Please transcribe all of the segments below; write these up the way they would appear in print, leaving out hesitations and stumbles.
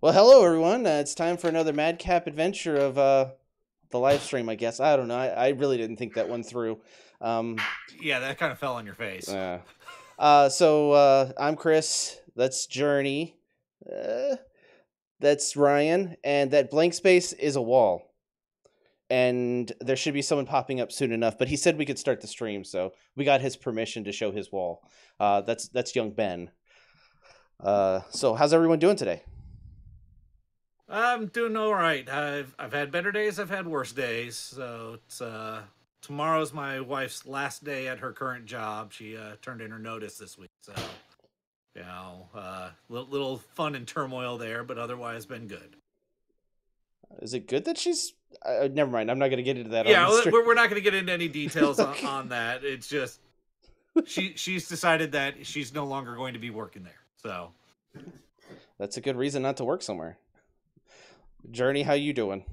Well, hello everyone. It's time for another madcap adventure of the live stream. I guess I don't know. I really didn't think that one through. Um, Yeah, that kind of fell on your face. uh, I'm Chris. That's Journey. Uh, that's Ryan, and that blank space is a wall. And there should be someone popping up soon enough. But he said we could start the stream, so we got his permission to show his wall. That's young Ben. So how's everyone doing today? I'm doing all right. I've had better days. I've had worse days. So it's tomorrow's my wife's last day at her current job. She turned in her notice this week. So little fun and turmoil there, but otherwise been good. Is it good that she's? Never mind. I'm not going to get into that on Yeah, the stream. we're not going to get into any details Okay. on that. It's just she's decided that she's no longer going to be working there. So That's a good reason not to work somewhere. Journey, how you doing?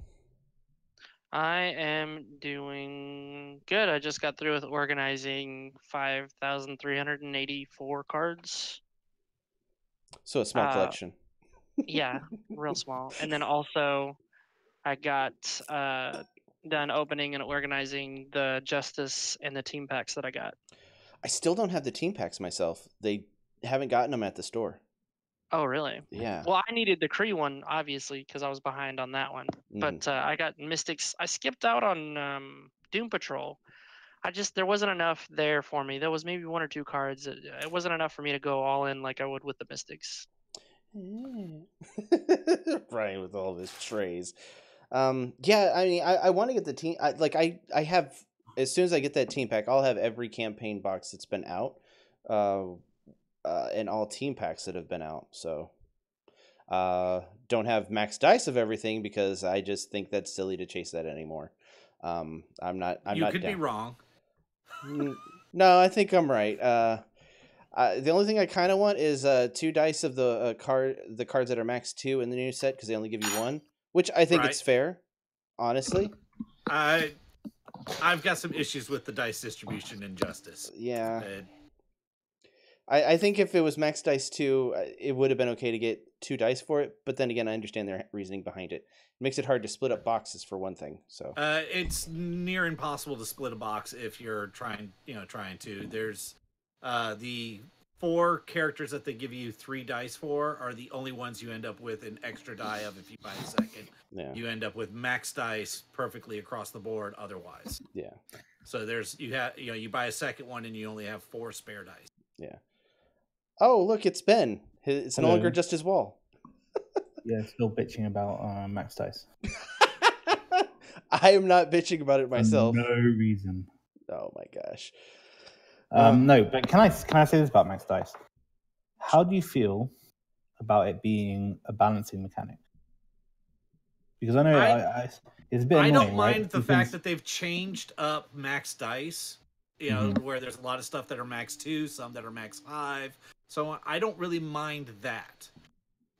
I am doing good. I just got through with organizing 5,384 cards. So a small collection. Yeah, real small. And then also, I got done opening and organizing the Justice and the team packs that I got. I still don't have the team packs myself. They haven't gotten them at the store. Oh, really? Yeah. Well, I needed the Kree one, obviously, because I was behind on that one. But I got Mystics. I skipped out on Doom Patrol. There wasn't enough there for me. There was maybe one or two cards. It wasn't enough for me to go all in like I would with the Mystics. Brian with all of his trays. Yeah, I mean, I want to get the team. I have, as soon as I get that team pack, I'll have every campaign box that's been out, and all team packs that have been out. So, don't have max dice of everything because I just think that's silly to chase that anymore. I'm not. I'm you not could down. be wrong. No, I think I'm right. The only thing I kind of want is 2 dice of the cards that are max 2 in the new set because they only give you 1, which I think it's fair, honestly. I've got some issues with the dice distribution in Justice. Yeah. I think if it was max dice 2, it would have been okay to get 2 dice for it, but then again, I understand their reasoning behind it. It makes it hard to split up boxes for one thing. So it's near impossible to split a box if you're trying to. There's the 4 characters that they give you 3 dice for are the only ones you end up with an extra die of if you buy a second. Yeah. You end up with max dice perfectly across the board otherwise. Yeah. So you buy a second one and you only have 4 spare dice. Yeah. Oh, look, it's Ben. It's no longer just his wall. Yeah, still bitching about max dice. I am not bitching about it myself. For no reason. Oh my gosh. No, but can I say this about max dice? How do you feel about it being a balancing mechanic? Because I know it's a bit annoying, I don't mind right? the fact that they've changed up max dice. You know, where there's a lot of stuff that are max 2, some that are max 5. So I don't really mind that.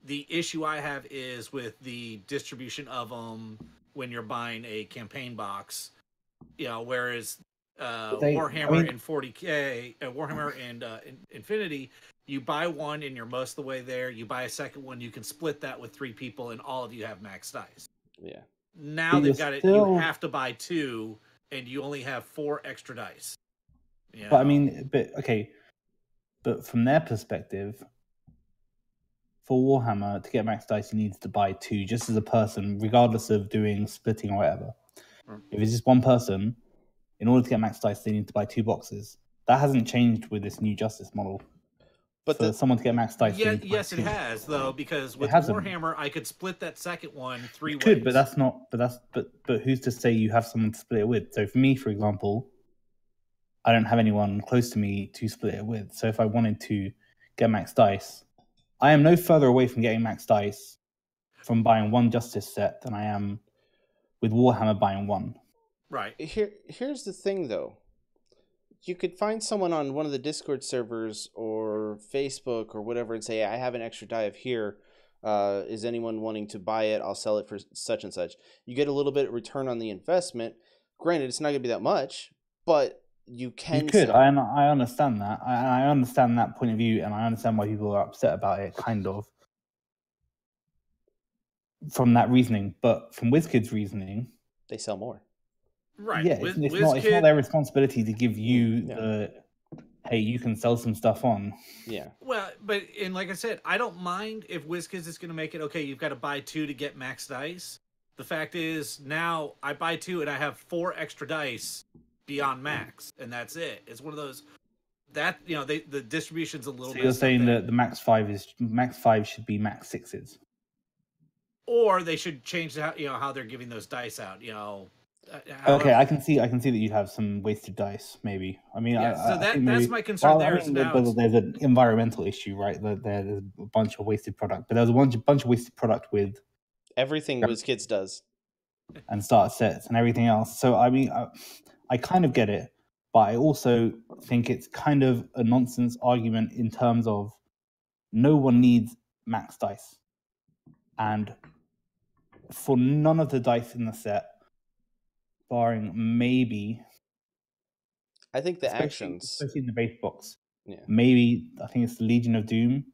The issue I have is with the distribution of them when you're buying a campaign box. You know, whereas Warhammer and 40K, Warhammer and Infinity, you buy one and you're most of the way there. You buy a second one, you can split that with 3 people, and all of you have max dice. Yeah. Now they've got it. You have to buy 2, and you only have 4 extra dice. You know? But I mean, but from their perspective, for Warhammer to get max dice, you need to buy 2 just as a person, regardless of doing splitting or whatever. If it's just one person, in order to get max dice, they need to buy 2 boxes. That hasn't changed with this new Justice model. But for someone to get max dice, yes, it has though, because with Warhammer, I could split that second one 3 ways. Could, but that's not. But who's to say you have someone to split it with? So for me, for example, I don't have anyone close to me to split it with. So if I wanted to get max dice, I am no further away from getting max dice from buying 1 Justice set than I am with Warhammer buying 1. Right. Here's the thing, though. You could find someone on one of the Discord servers or Facebook or whatever and say, I have an extra die of here. Is anyone wanting to buy it? I'll sell it for such and such. You get a little bit of return on the investment. Granted, it's not going to be that much, but you can. You could. I understand that. I understand that point of view, and I understand why people are upset about it, kind of. from that reasoning, but from WizKids' reasoning, they sell more. Right. Yeah, it's not their responsibility to give you the, hey, you can sell some stuff on. Yeah. Well, and like I said, I don't mind if WizKids is going to make it, okay, you've got to buy 2 to get max dice. The fact is, now I buy 2 and I have 4 extra dice beyond max, and that's it. It's one of those that, the distribution's a little bit. So you're saying that the max 5 should be max 6s. Or they should change how they're giving those dice out, Okay, I can see that you have some wasted dice, maybe. I mean, so that's my concern there. There's an environmental issue, right? There's a bunch of wasted product, but there's a bunch of wasted product with everything WizKids does, and start sets and everything else. So I mean, I kind of get it, but I also think it's kind of a nonsense argument in terms of no one needs max dice, and for none of the dice in the set, barring maybe, I think the actions, especially in the base box, yeah, maybe I think it's the Legion of Doom.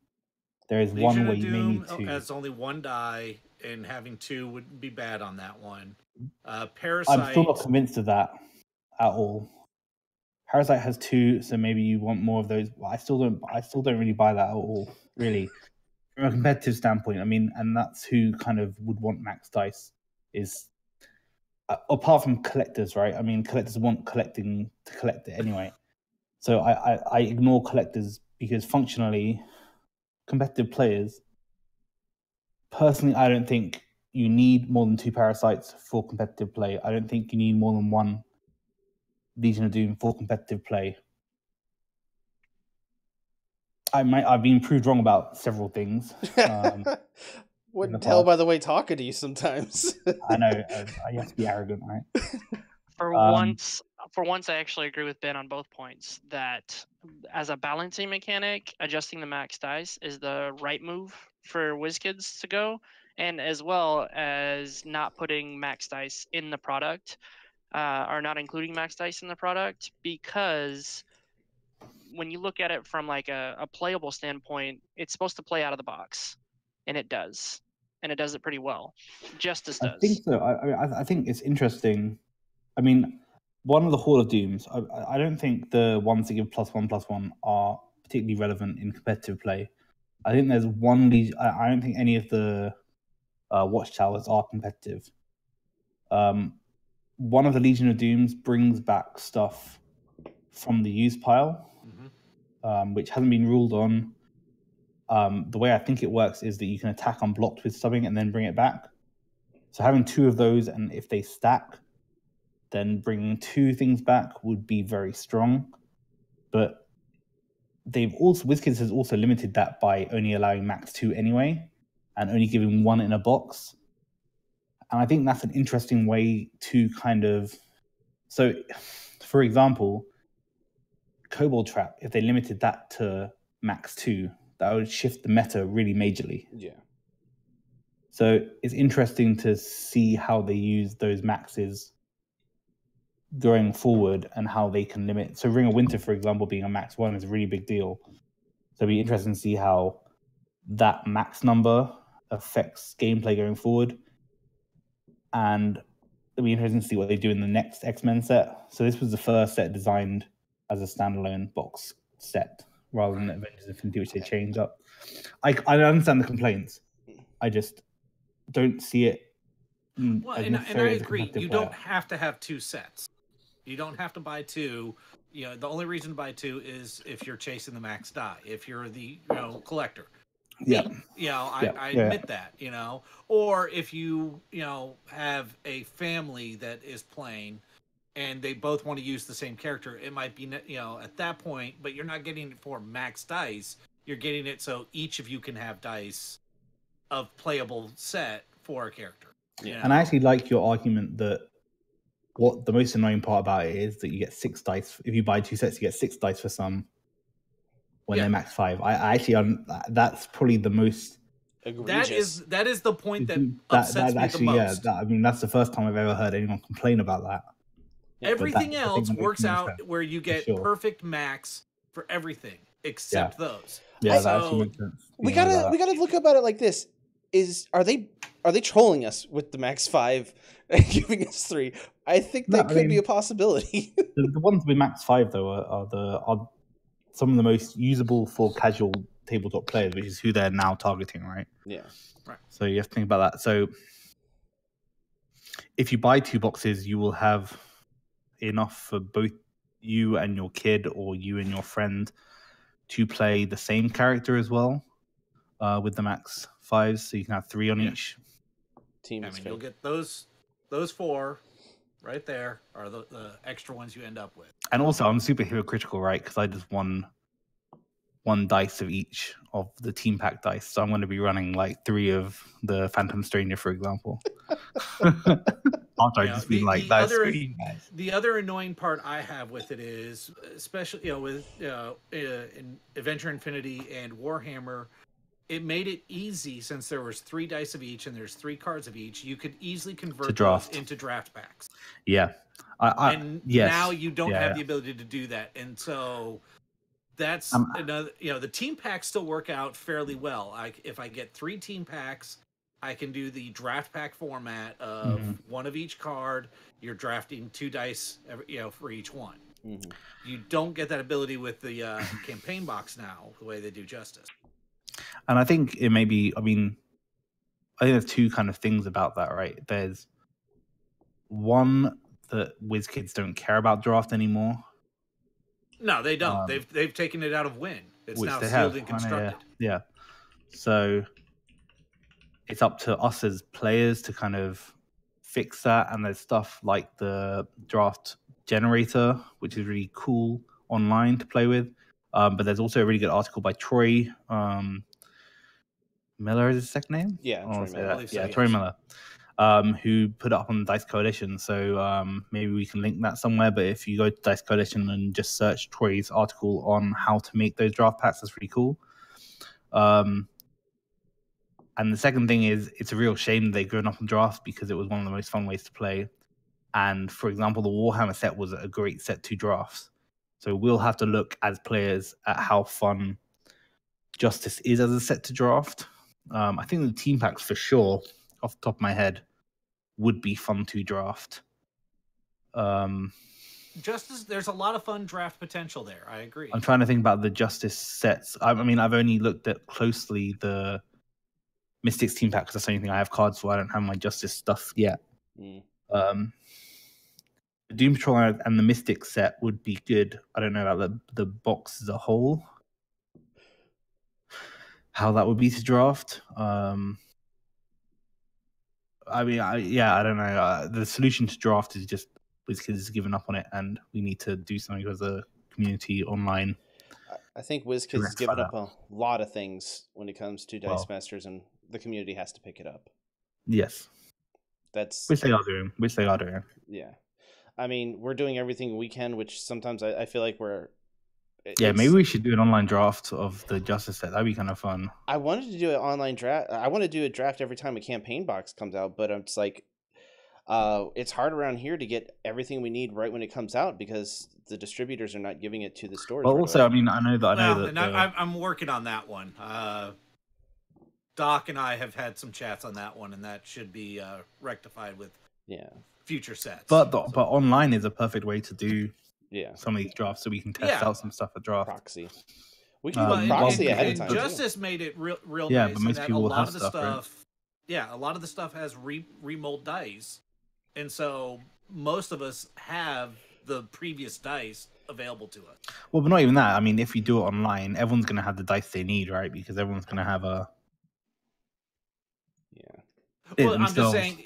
There is Legion one of where you Doom may need 2. has only 1 die, and having 2 would be bad on that one. Parasite. I'm still not convinced of that at all. Parasite has 2, so maybe you want more of those. I still don't really buy that at all, really. From a competitive standpoint, I mean, and that's who kind of would want max dice is, apart from collectors, right? I mean, collectors want collecting to collect it anyway. So I ignore collectors because functionally, competitive players, personally, I don't think you need more than 2 Parasites for competitive play. I don't think you need more than 1 Legion of Doom for competitive play. I've been proved wrong about several things. Wouldn't tell by the way talking to you sometimes. I know. I have to be arrogant, right? For once, I actually agree with Ben on both points. That as a balancing mechanic, adjusting the max dice is the right move for WizKids to go, and as well as not putting max dice in the product, or not including max dice in the product, because when you look at it from like a playable standpoint, it's supposed to play out of the box, and it does, and it does it pretty well. Justice does. I think so. I think it's interesting. I mean, one of the Hall of Dooms, I don't think the ones that give +1/+1 are particularly relevant in competitive play. I think there's one Legion. I don't think any of the Watchtowers are competitive. One of the Legion of Dooms brings back stuff from the use pile, which hasn't been ruled on. The way I think it works is that you can attack unblocked with something and then bring it back. So having 2 of those, and if they stack, then bringing 2 things back would be very strong. But WizKids has also limited that by only allowing max 2 anyway, and only giving 1 in a box. And I think that's an interesting way to kind of... So, for example, Kobold Trap, if they limited that to max 2, that would shift the meta really majorly. Yeah. So it's interesting to see how they use those maxes going forward and how they can limit. So Ring of Winter, for example, being a max 1 is a really big deal. So it'll be interesting to see how that max number affects gameplay going forward. And it'll be interesting to see what they do in the next X-Men set. So this was the first set designed as a standalone box set rather than Avengers Infinity, which they changed up. I understand the complaints. I just don't see it. Well, and I agree. You don't have to have 2 sets. You don't have to buy 2. The only reason to buy 2 is if you're chasing the max die. If you're the collector. Yeah. I admit that. Or if you have a family that is playing and they both want to use the same character, it might be at that point, but you're not getting it for max dice. You're getting it so each of you can have dice of playable set for a character. And I actually like your argument that what the most annoying part about it is that you get 6 dice. If you buy 2 sets, you get 6 dice for some when they're max 5. I actually, that's probably the most egregious. That is the point that upsets me the most. I mean, that's the first time I've ever heard anyone complain about that. Everything else works out where you get perfect max for everything except those. Yeah, that actually makes sense. We gotta look about it like this: are they are they trolling us with the max 5 and giving us 3? I think that could be a possibility. the ones with max 5 though are some of the most usable for casual tabletop players, which is who they're now targeting, right? Yeah. Right. So you have to think about that. So if you buy 2 boxes, you will have enough for both you and your kid or you and your friend to play the same character as well with the max 5s, so you can have 3 on each team. You'll get those 4 right there are the extra ones you end up with. And also, I'm super hypocritical, right? Because I just won 1 dice of each of the team pack dice, so I'm going to be running like 3 of the Phantom Stranger, for example. After I just been like, that's pretty nice. The other annoying part I have with it is, especially with in Adventure Infinity and Warhammer, it made it easy since there was 3 dice of each and there's 3 cards of each. You could easily convert those into draft packs. Yeah, now you don't have the ability to do that, and so that's another. The team packs still work out fairly well. If I get 3 team packs, I can do the draft pack format of 1 of each card. You're drafting 2 dice, for each one. Mm-hmm. You don't get that ability with the campaign box now, the way they do Justice. And I think it may be, I think there's 2 kind of things about that, right? There's one that WizKids don't care about draft anymore. No, they don't. They've taken it out of Win. It's now sealed and constructed. Yeah. So it's up to us as players to kind of fix that. And there's stuff like the draft generator, which is really cool online to play with. But there's also a really good article by Troy Miller is his second name? Yeah, Troy Miller. Troy Miller, who put it up on Dice Coalition. So maybe we can link that somewhere. But if you go to Dice Coalition and just search Troy's article on how to make those draft packs, that's really cool. And the second thing is, it's a real shame they've given up on draft because it was one of the most fun ways to play. And for example, the Warhammer set was a great set to drafts. So we'll have to look as players at how fun Justice is as a set to draft. I think the team packs for sure, off the top of my head, would be fun to draft. Justice, there's a lot of fun draft potential there. I agree. I'm trying to think about the Justice sets. I've only looked at closely the Mystics team pack because that's the only thing I have cards for. I don't have my Justice stuff yet. The Doom Patrol and the Mystic set would be good. I don't know about the box as a whole, how that would be to draft. I don't know. The solution to draft is just WizKids has given up on it, and we need to do something as a community online. I think WizKids has given up a lot of things when it comes to Dice Masters, and the community has to pick it up. Yes. Which they are doing. Yeah. We're doing everything we can, which sometimes I feel like maybe we should do an online draft of the Justice set. That'd be kind of fun. I wanted to do an online draft. I want to do a draft every time a campaign box comes out, but it's like, it's hard around here to get everything we need right when it comes out because the distributors are not giving it to the stores. Well, also, I know that. I'm working on that one. Doc and I have had some chats on that one, and that should be rectified with future sets. But online is a perfect way to do some of these drafts, so we can test out some stuff at draft. Proxy. We can do proxy ahead of time. Justice made it real nice. But most people will have stuff. Right? A lot of the stuff has remold dice, and so most of us have the previous dice available to us. Well, but not even that. If you do it online, everyone's going to have the dice they need, right? Because everyone's going to have a. Well, I'm just saying,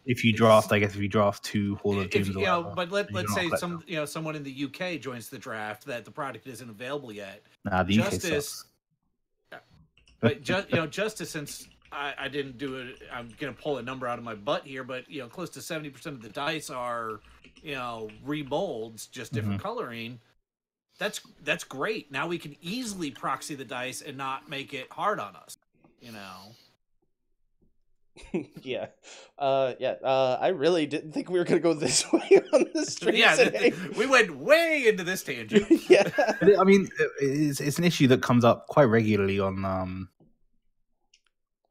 if you draft, I guess if you draft 2 Hall of Dooms, but let's say someone in the UK joins the draft that the product isn't available yet. Nah, the Justice, but Justice, since I didn't do it, I'm gonna pull a number out of my butt here, but close to 70% of the dice are remolds, just different coloring. That's great. Now we can easily proxy the dice and not make it hard on us. I really didn't think we were going to go this way on the stream today. We went way into this tangent. It's an issue that comes up quite regularly on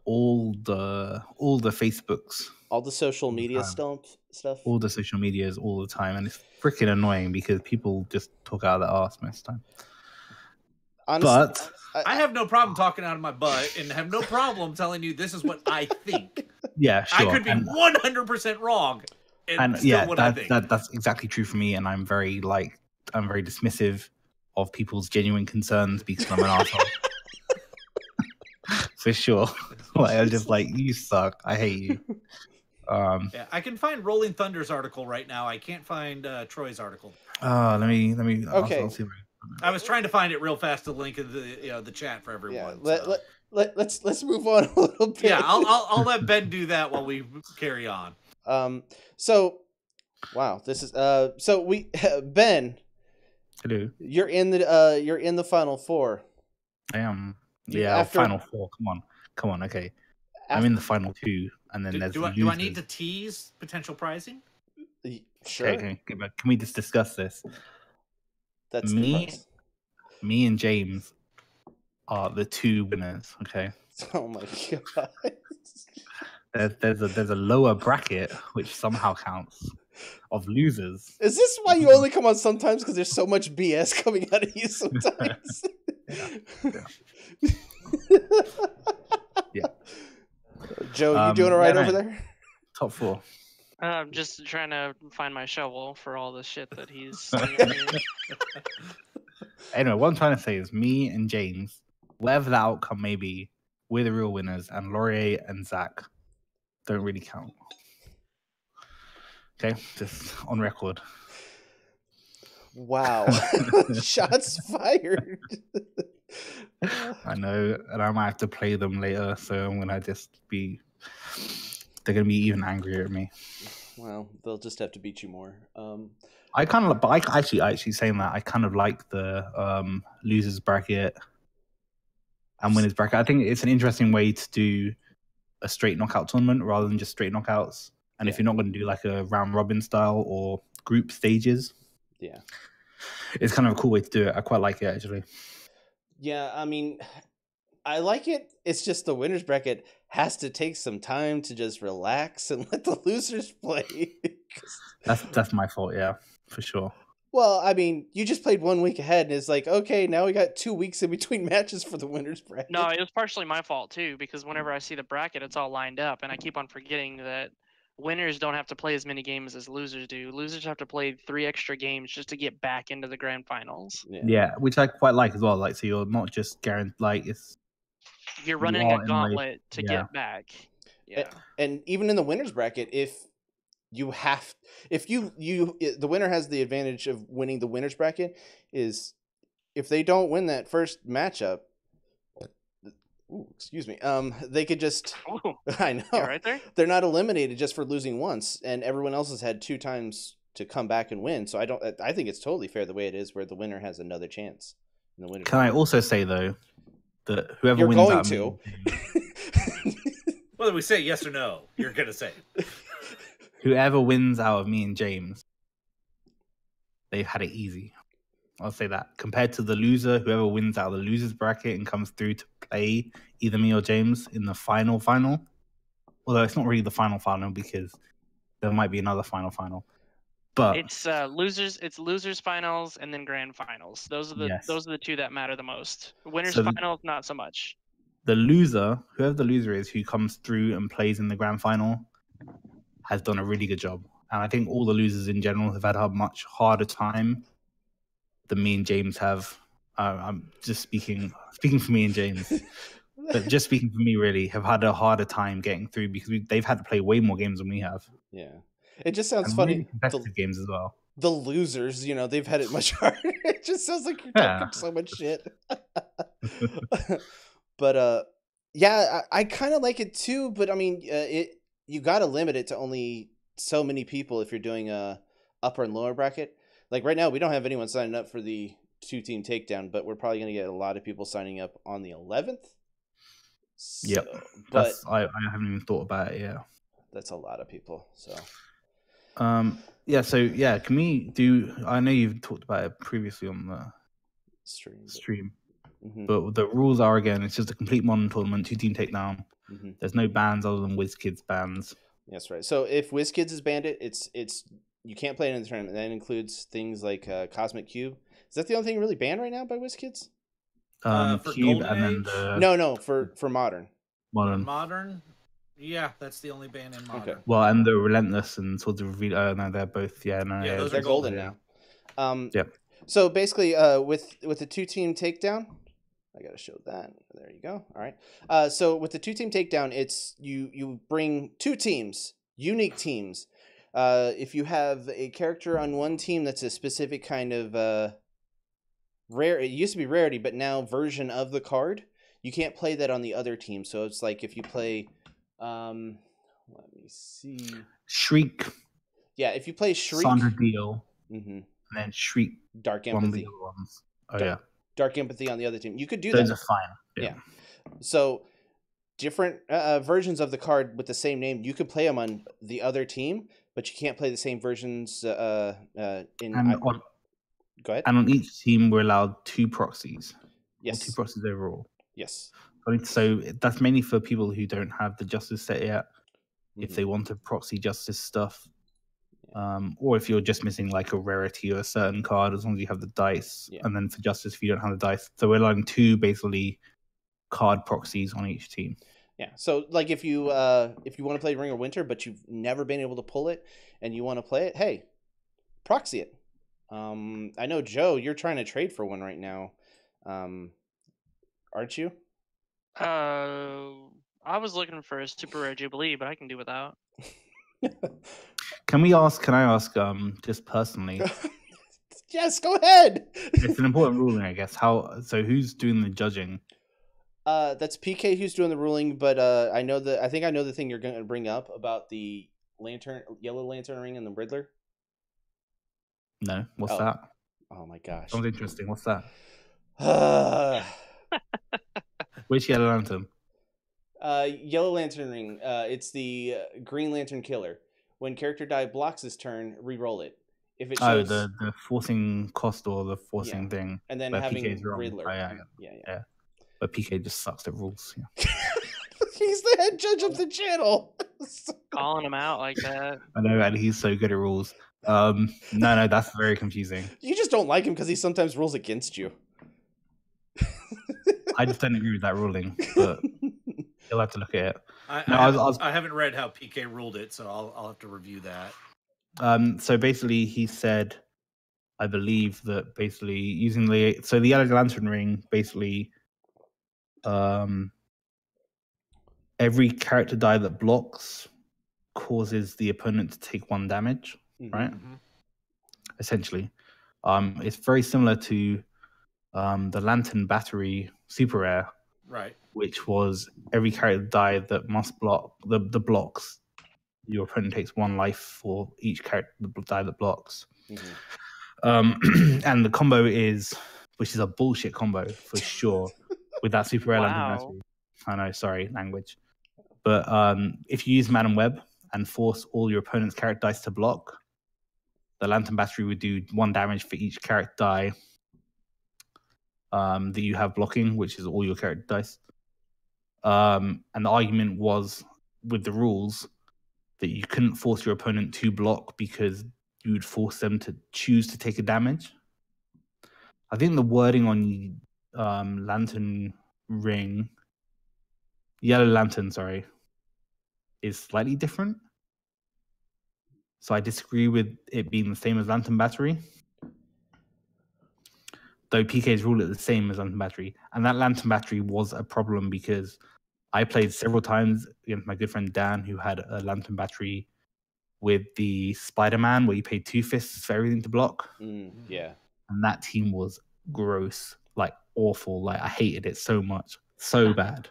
all the Facebooks, All the social media time. stuff. all the social medias all the time, and it's freaking annoying because people just talk out of their arse most of the time. Honestly, But I have no problem talking out of my butt and have no problem telling you this is what I think. yeah, sure. I could be 100% wrong. And still yeah, what I think. that's exactly true for me, and I'm very dismissive of people's genuine concerns because I'm an asshole. For sure. Like, I'm just like, you suck. I hate you. Yeah, I can find Rolling Thunder's article right now. I can't find Troy's article. Let me. Okay. I'll see. I was trying to find it real fast to link in the chat for everyone. Yeah, let's move on a little bit. Yeah, I'll let Ben do that while we carry on. So, wow, this is so we Ben. Hello. You're in the final four. I am. Yeah, Yeah, final four. Come on. Okay, I'm in the final two, and then there's do I need to tease potential pricing? Sure. Okay, can we just discuss this? That's me and James are the two winners. Okay. Oh my god. There's a lower bracket which somehow counts of losers. Is this why you only come on sometimes? Because there's so much BS coming out of you sometimes. Yeah. Joe, you doing all right over there? Top four. I'm just trying to find my shovel for all the shit that he's. Anyway, what I'm trying to say is, me and James, whatever the outcome may be, we're the real winners, and Laurier and Zach don't really count. Okay, just on record. Wow. Shots fired. I know, and I might have to play them later, so I'm gonna just be. They're gonna be even angrier at me. Well, they'll just have to beat you more. I kind of, but I actually saying that I kind of like the losers bracket and winners bracket. I think it's an interesting way to do a straight knockout tournament rather than just straight knockouts. And if you're not going to do like a round robin style or group stages, yeah, it's kind of a cool way to do it. I quite like it actually. Yeah, I mean, I like it. It's just the winners bracket has to take some time to just relax and let the losers play. That's my fault, yeah, for sure. Well, I mean, you just played 1 week ahead, and it's like, okay, now we got 2 weeks in between matches for the winners bracket. No, it was partially my fault too, because whenever I see the bracket, it's all lined up, and I keep on forgetting that winners don't have to play as many games as losers do. Losers have to play 3 extra games just to get back into the grand finals. Yeah, which I quite like as well. Like, so you're not just guaranteed, like, you're running a gauntlet to get back. Yeah, and even in the winners bracket, if the winner has the advantage of winning the winners bracket is if they don't win that first matchup. Ooh, excuse me. They could just. Ooh, I know. you're right there. They're not eliminated just for losing once, and everyone else has had 2 times to come back and win. So I think it's totally fair the way it is, where the winner has another chance. In the winners Can bracket. I also say though that whoever You're wins going out to. Whether we say yes or no, you're gonna say whoever wins out of me and James, they've had it easy. I'll say that. Compared to the loser, whoever wins out of the losers bracket and comes through to play either me or James in the final. Although it's not really the final because there might be another final. But it's losers finals and then grand finals. Those are the 2 that matter the most. Winners finals, not so much. The loser, whoever the loser is, who comes through and plays in the grand final, has done a really good job. And I think all the losers in general have had a much harder time than me and James have. I'm just speaking for me and James. But just speaking for me, really, have had a harder time getting through because they've had to play way more games than we have. Yeah. It just sounds and funny. Really competitive games as well. The losers, they've had it much harder. It just sounds like you're talking so much shit. But yeah, I kind of like it too. But I mean, you got to limit it to only so many people if you're doing a upper and lower bracket. Like right now, we don't have anyone signing up for the 2-team takedown, but we're probably going to get a lot of people signing up on the 11th. So, yep, but I haven't even thought about it yet. That's a lot of people. So, can we do? I know you've talked about it previously on the stream. Mm-hmm. But the rules are, again, it's just a complete modern tournament, 2-team takedown. Mhm. There's no bans other than WizKids bans. That's right. So if WizKids is banned, it's you can't play it in the tournament. That includes things like Cosmic Cube. Is that the only thing really banned right now by WizKids? For Cube Golden and then Age? the No, for Modern. Modern. Modern? Yeah, that's the only ban in Modern. Okay. Well, and the Relentless and sort of reveal. Oh no, they're both. Yeah, no, Yeah, those They're are golden golden. now. Yep. So basically, with the 2-team takedown, I gotta show that. There you go. All right. So with the 2-team takedown, it's you bring 2 teams, unique teams. If you have a character on one team that's a specific kind of rare, it used to be rarity, but now version of the card, you can't play that on the other team. So it's like if you play, let me see. Shriek. Yeah, if you play Shriek, Sandra Deal, mm-hmm. and then Shriek. Dark One of Empathy. the other ones. Oh yeah, Dark Empathy on the other team. You could do those that. are fine. Yeah. So different versions of the card with the same name, you could play them on the other team, but you can't play the same versions in. Go ahead. And on each team, we're allowed 2 proxies. Yes. 2 proxies overall. Yes. So that's mainly for people who don't have the Justice set yet. Mm-hmm. If they want to proxy Justice stuff, or if you're just missing like a rarity or a certain card, as long as you have the dice. Yeah. And then for Justice, if you don't have the dice, so we're allowing 2 basically card proxies on each team. Yeah. So like if you want to play Ring of Winter, but you've never been able to pull it, and you want to play it, hey, proxy it. I know, Joe, you're trying to trade for one right now, aren't you? I was looking for a super rare Jubilee, but I can do without. Can I ask just personally? Yes, go ahead. It's an important ruling, I guess. So who's doing the judging? That's PK who's doing the ruling, but I think I know the thing you're going to bring up about the Yellow Lantern ring and the Riddler. No, what's that? Oh my gosh. Sounds interesting. What's that? Which Yellow Lantern? Yellow Lantern ring. It's the Green Lantern Killer. When character die blocks his turn, re-roll it. If it shows... the forcing cost or the forcing thing. And then having Riddler. Yeah. But PK just sucks at rules. Yeah. He's the head judge of the channel. Calling him out like that. I know, and he's so good at rules. No, that's very confusing. You just don't like him because he sometimes rules against you. I just don't agree with that ruling, but you'll have to look at it. I haven't read how PK ruled it, so I'll have to review that. So basically, he said, I believe that basically using the Yellow Lantern ring, basically, every character die that blocks causes the opponent to take 1 damage, right? Mm-hmm. Essentially, it's very similar to the Lantern Battery Super Rare, right? Which was every character die that must block the blocks. Your opponent takes 1 life for each character die that blocks. Mm-hmm. And the combo which is a bullshit combo for sure, with that Super Rare Lantern Battery. I know, sorry, language. But if you use Madam Web and force all your opponent's character dice to block, the Lantern Battery would do 1 damage for each character die that you have blocking, which is all your character dice. And the argument was, with the rules, that you couldn't force your opponent to block because you would force them to choose to take a damage. I think the wording on Lantern Ring, Yellow Lantern, sorry, is slightly different. So I disagree with it being the same as Lantern Battery. Though PK's rule is the same as Lantern Battery. And that Lantern Battery was a problem because I played several times against my good friend Dan, who had a Lantern Battery with the Spider-Man, where you paid 2 fists for everything to block. Yeah. And that team was gross, like awful. Like I hated it so much, so bad.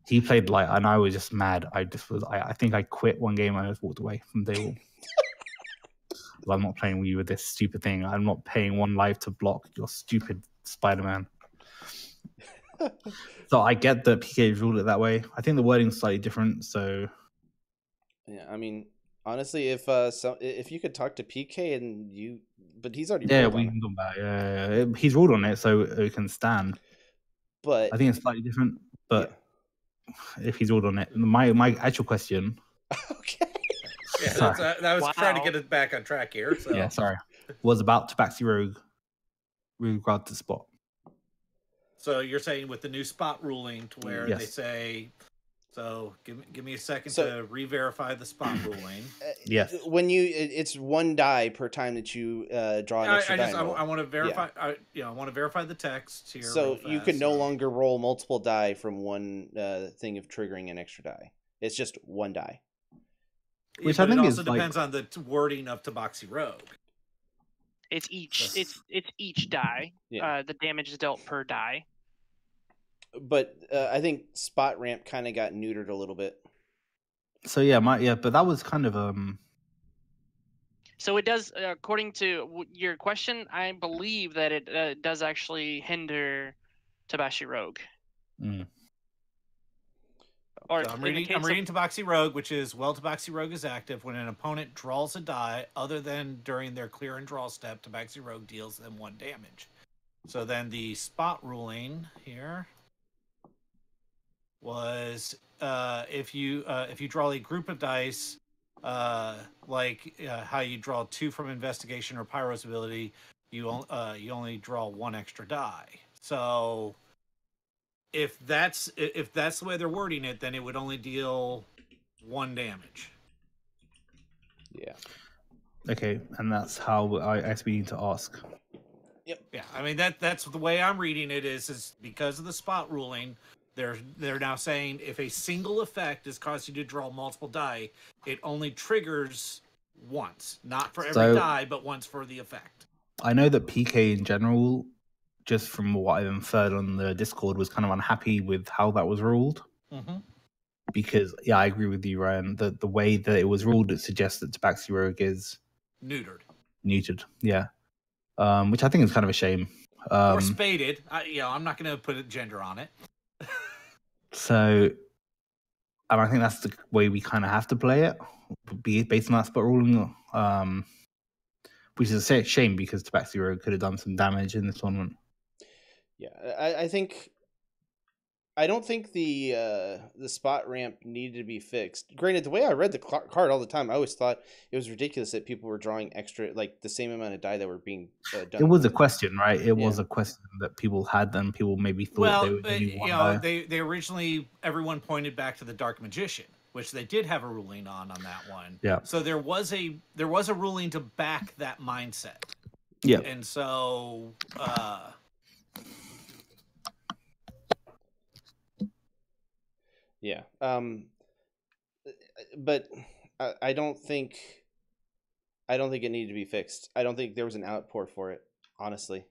He played and I was just mad. I think I quit one game and I just walked away from the table. I'm not playing with you with this stupid thing. I'm not paying 1 life to block your stupid Spider-Man. So I get that PK ruled it that way. I think the wording's slightly different. So yeah, I mean, honestly, if you could talk to PK but he's already ruled we can go back. Yeah, he's ruled on it, so it can stand. But I think it's slightly different. But if he's ruled on it. My actual question. Okay. Yeah, Sorry. that was trying to Wow. get it back on track here. So. Yeah, sorry. Was about Tabaxi Rogue with regard to spot. So you're saying with the new spot ruling to where Yes. they say, so give me a second So- to re-verify the spot ruling. Yes. When it's one die per time that you draw an extra die. roll. I want to verify. I want to verify the text here. So real you fast, can no so- longer roll multiple die from one thing of triggering an extra die. It's just one die. Yeah, Which but I think it is also depends on the wording of Tabaxi Rogue. It's each. Yes. It's each die. Yeah. The damage is dealt per die. But I think spot ramp kind of got neutered a little bit. So yeah, but that was kind of So it does, according to your question, I believe that it does actually hinder Tabaxi Rogue. mm. Or So I'm in the reading case of- Tabaxi Rogue, which is while Tabaxi Rogue is active, when an opponent draws a die other than during their clear and draw step, Tabaxi Rogue deals them 1 damage. So then the spot ruling here was if you draw a group of dice, like how you draw 2 from investigation or Pyro's ability, you only draw 1 extra die. So if that's the way they're wording it, then it would only deal 1 damage. Yeah. Okay, and that's how I guess we need to ask. Yeah, I mean that's the way I'm reading it is because of the spot ruling. They're now saying if a single effect is causing you to draw multiple die, it only triggers once, not for every So- die, but once for the effect. I know that PK in general, just from what I've inferred on the Discord, was kind of unhappy with how that was ruled. Mm-hmm. Because yeah, I agree with you, Ryan. The way that it was ruled, it suggests that Tabaxi Rogue is Neutered neutered. Yeah, which I think is kind of a shame. or spaded. I'm not going to put a gender on it. So, and I think that's the way we kind of have to play it, be based on that spot ruling. Which is a shame because Tabaxi Rogue could have done some damage in this tournament. Yeah, I don't think the spot ramp needed to be fixed. Granted, the way I read the card all the time, I always thought it was ridiculous that people were drawing extra, like the same amount of die that were being done. It was a question, right? It was a question that people had, and people maybe thought they would do one die. they originally everyone pointed back to the Dark Magician, which they did have a ruling on that one. Yeah. So there was a ruling to back that mindset. Yeah. And so Yeah. But I don't think it needed to be fixed. I don't think there was an outpour for it, honestly.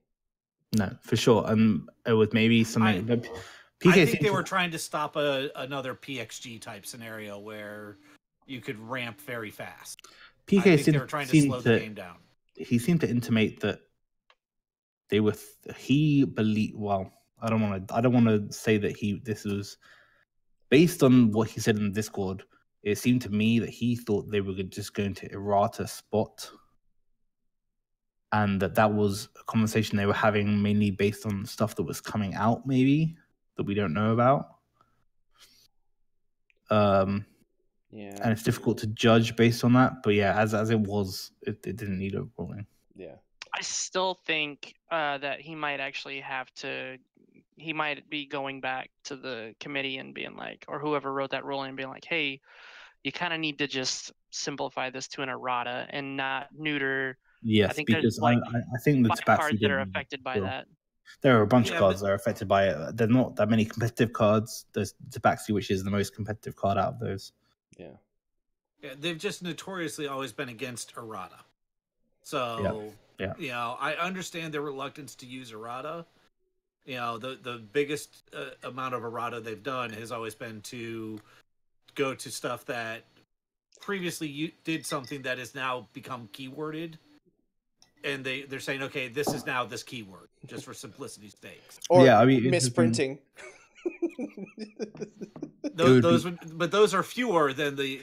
No, for sure. And it was maybe something. I PK think seems they to- were trying to stop another PXG type scenario where you could ramp very fast. I PK think they were trying to slow the game down. He seemed to intimate that they were. He believed. Well, I don't want to say that this was based on what he said in the Discord. It seemed to me that he thought they were just going to errata spot, and that was a conversation they were having mainly based on stuff that was coming out, maybe that we don't know about. Yeah. And it's difficult to judge based on that. But yeah, as it was, it didn't need a ruling. Yeah. I still think that he might actually have to. He might be going back to the committee and being like, or whoever wrote that ruling, and being like, "Hey, you kind of need to just simplify this to an errata and not neuter." Yes, think there's, because like, I think the 5 Tabaxi cards that are didn't- affected by sure. that. There are a bunch Yeah, of cards that are affected by it. There's not that many competitive cards. There's Tabaxi, which is the most competitive card out of those. Yeah. Yeah, they've just notoriously always been against errata. So, Yeah. I understand their reluctance to use errata. The biggest amount of errata they've done has always been to go to stuff that previously you did something that has now become keyworded. And they're saying, okay, this is now this keyword, just for simplicity's sake. Or Yeah, I mean, it's just been- misprinting. But those are fewer than the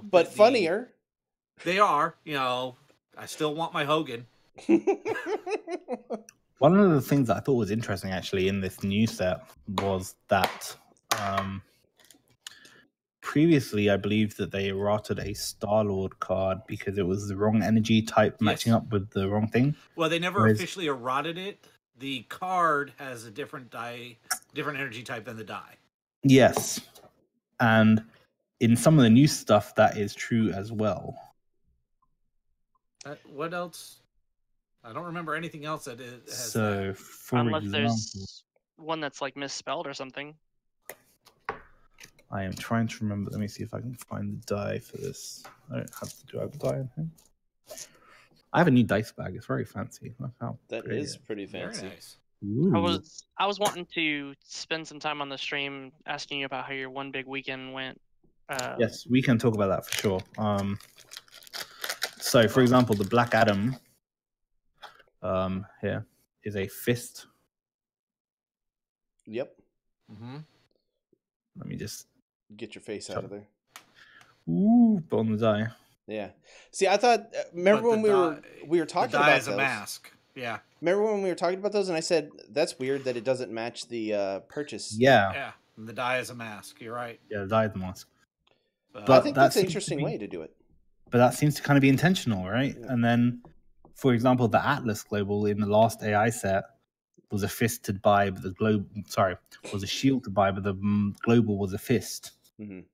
But the- funnier. They are, I still want my Hogan. One of the things that I thought was interesting actually in this new set was that Previously, I believe that they errated a Star-Lord card because it was the wrong energy type matching up with the wrong thing. Well, they never Whereas- officially errated it. The card has a different energy type than the die. Yes. And in some of the new stuff, that is true as well. What else? I don't remember anything else that it has. So, for Unless example, there's one that's like misspelled or something. I am trying to remember. Let me see if I can find the die for this. I don't have to do I have a die in here. I have a new dice bag. It's very fancy. Look how That pretty is it pretty Very fancy. nice. Ooh. I was wanting to spend some time on the stream asking you about how your one big weekend went. Yes, we can talk about that for sure. So, for example, the Black Adam here is a fist. Yep. Mm-hmm. Let me just Get your face out of there. put on the die. Yeah. See, I thought. Remember But when the we were talking the die about is a those? mask. Yeah. Remember when we were talking about those, and I said that's weird that it doesn't match the purchase. Yeah, Yeah. And the die is a mask. You're right. yeah, the die is the mask. So- I But think that that's an seems to interesting be- way to do it. But that seems to kind of be intentional, right? Yeah. And then, for example, the Atlas Global in the last AI set was a fist to buy, but the was a shield to buy, but the global was a fist. Mhm.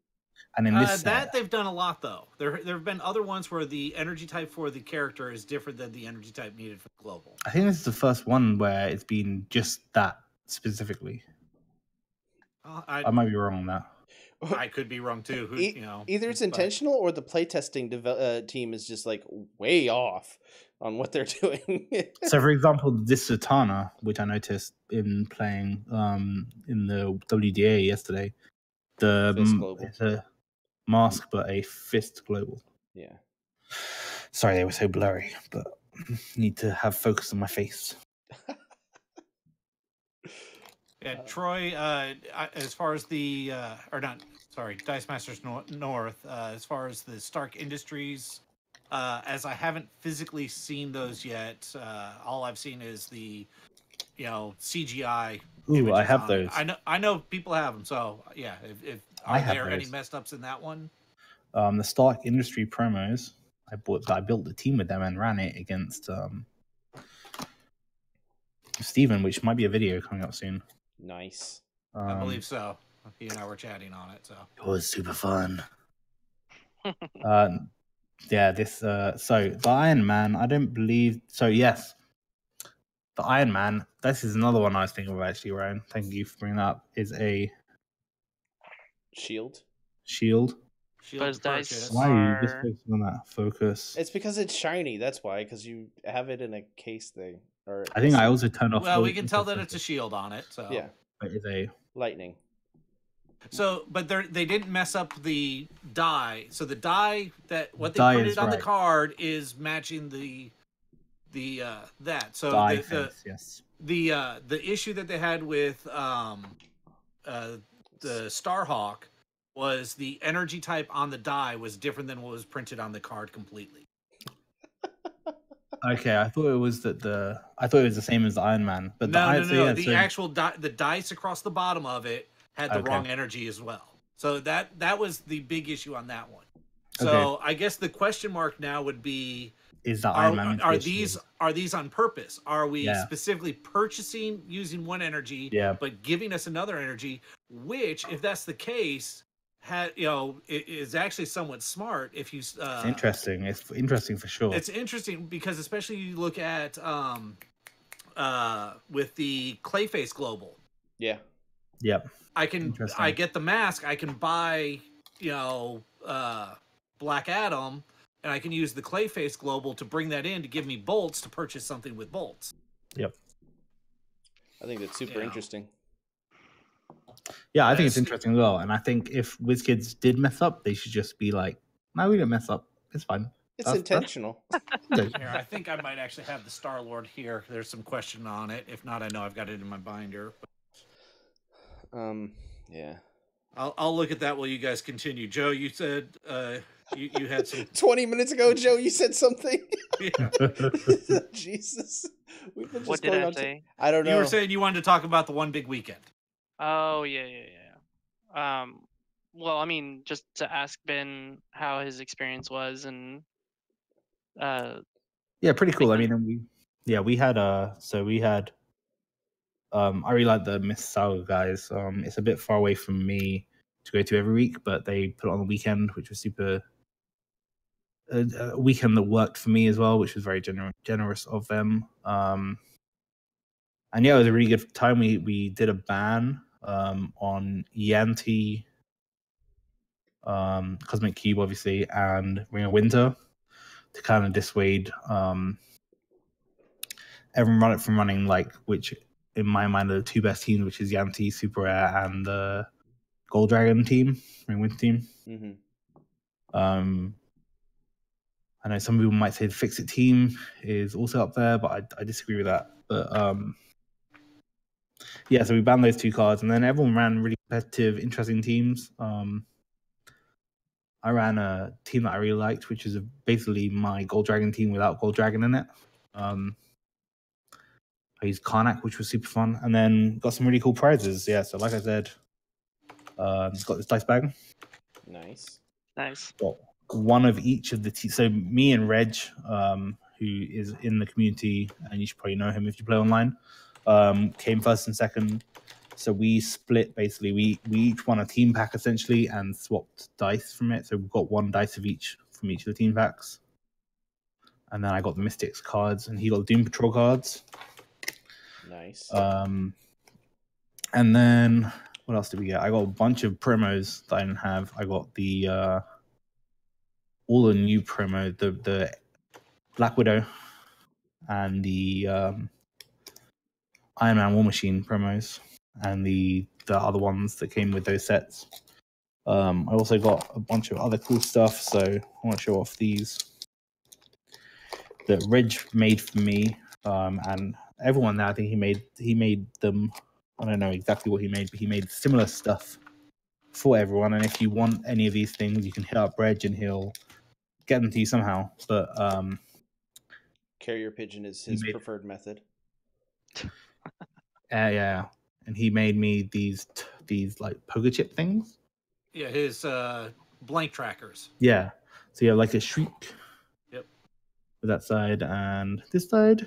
And in this that set, they've done a lot though. There have been other ones where the energy type for the character is different than the energy type needed for global. I think this is the first one where it's been just that specifically. I might be wrong on that. I could be wrong too. Who, Either it's but- intentional or the playtesting team is just like way off on what they're doing. So, for example, this Zatanna, which I noticed in playing in the WDA yesterday, Fist global. it's a mask but a fist global. Yeah. Sorry, they were so blurry, but need to have focus on my face. Yeah, Troy. As far as the Dice Masters North. As far as the Stark Industries, as I haven't physically seen those yet, all I've seen is the, CGI. Ooh, I images have on it. those. I know people have them. So yeah, if I are have there any those. messed ups in that one? The Stark Industry promos, I built the team with them and ran it against Steven, which might be a video coming up soon. Nice. I believe so. He and I were chatting on it. So It was super fun. Yeah, this so the Iron Man, I don't believe so. Yes, the Iron Man. This is another one I was thinking of actually, Ryan. Thank you for bringing that up. Is a Shield. shield. Shield Those to dice purchase. Why are you just Are- focusing on that? Focus. It's because it's shiny. That's why. Because you have it in a case thing. Or I think I also turned off. Well, we focus can tell that on it's a shield on it. So yeah, It is a lightning. So, but they didn't mess up the die. So the die that what they Die printed is on the right. card is matching the that. So die the face. Yes. the issue that they had with the Starhawk was the energy type on the die was different than what was printed on the card completely. Okay, I thought it was I thought it was the same as the Iron Man, but No. the Actual the dice across the bottom of it had the Okay. wrong energy as well. So that was the big issue on that one. So Okay. I guess the question mark now would be: is that Iron Man? are these on purpose? Are we Yeah. specifically purchasing using one energy, Yeah. but giving us another energy? Which, if that's the case, it is actually somewhat smart. If you It's interesting. It's interesting for sure. it's interesting because especially you look at with the Clayface Global. Yeah. Yep. I Interesting. get the mask. I can buy, Black Adam, and I can use the Clayface Global to bring that in to give me bolts to purchase something with bolts. Yep. I think that's super Yeah. interesting. Yeah, I think it's Yes. interesting as well. And I think if WizKids did mess up, they should just be like, "No, we didn't mess up. It's fine." It's That's- intentional. Here, I think I might actually have the Star Lord here. There's some question on it. If not, I know I've got it in my binder. Yeah. I'll look at that while you guys continue. Joe, you said you had some. 20 minutes ago, Joe, you said something. Yeah. Jesus. We've been just What did going I on say? I don't know. You were saying you wanted to talk about the one big weekend. Oh yeah. Well, I mean, just to ask Ben how his experience was, and Yeah, pretty cool. I because- mean, we had I really like the Mississauga guys. It's a bit far away from me to go to every week, but they put it on the weekend, which was super. A weekend that worked for me as well, which was very generous of them. And yeah, it was a really good time. We did a ban on Yanti, Cosmic Cube, obviously, and Ring of Winter to kind of dissuade everyone from running, like, which in my mind are the two best teams, which is Yanti, Super Rare, and the Gold Dragon team, Ring Winter team. Mm-hmm. I know some people might say the Fix-It team is also up there, but I disagree with that. But yeah, so we banned those two cards, and then everyone ran really competitive, interesting teams. I ran a team that I really liked, which is basically my Gold Dragon team without Gold Dragon in it. I used Karnak, which was super fun, and then got some really cool prizes. Yeah, so like I said, got this dice bag. Nice. Got one of each of the teams. So me and Reg, who is in the community, and you should probably know him if you play online, came first and second. So we split, basically. We each won a team pack essentially and swapped dice from it. So we've got one dice of each from each of the team packs. And then I got the Mystics cards, and he got the Doom Patrol cards. Nice. And then what else did we get? I got a bunch of promos that I didn't have. I got the all the new promo, the Black Widow and the Iron Man War Machine promos, and the other ones that came with those sets. I also got a bunch of other cool stuff, so I want to show off these that Reg made for me, and everyone there. I think he made them. I don't know exactly what he made, but he made similar stuff for everyone. And if you want any of these things, you can hit up Reg and he'll get them to you somehow. But Carrier pigeon is his preferred method. Yeah, and he made me these like poker chip things. Yeah, his blank trackers. Yeah, so you have like a Shriek. Yep. With that side and this side.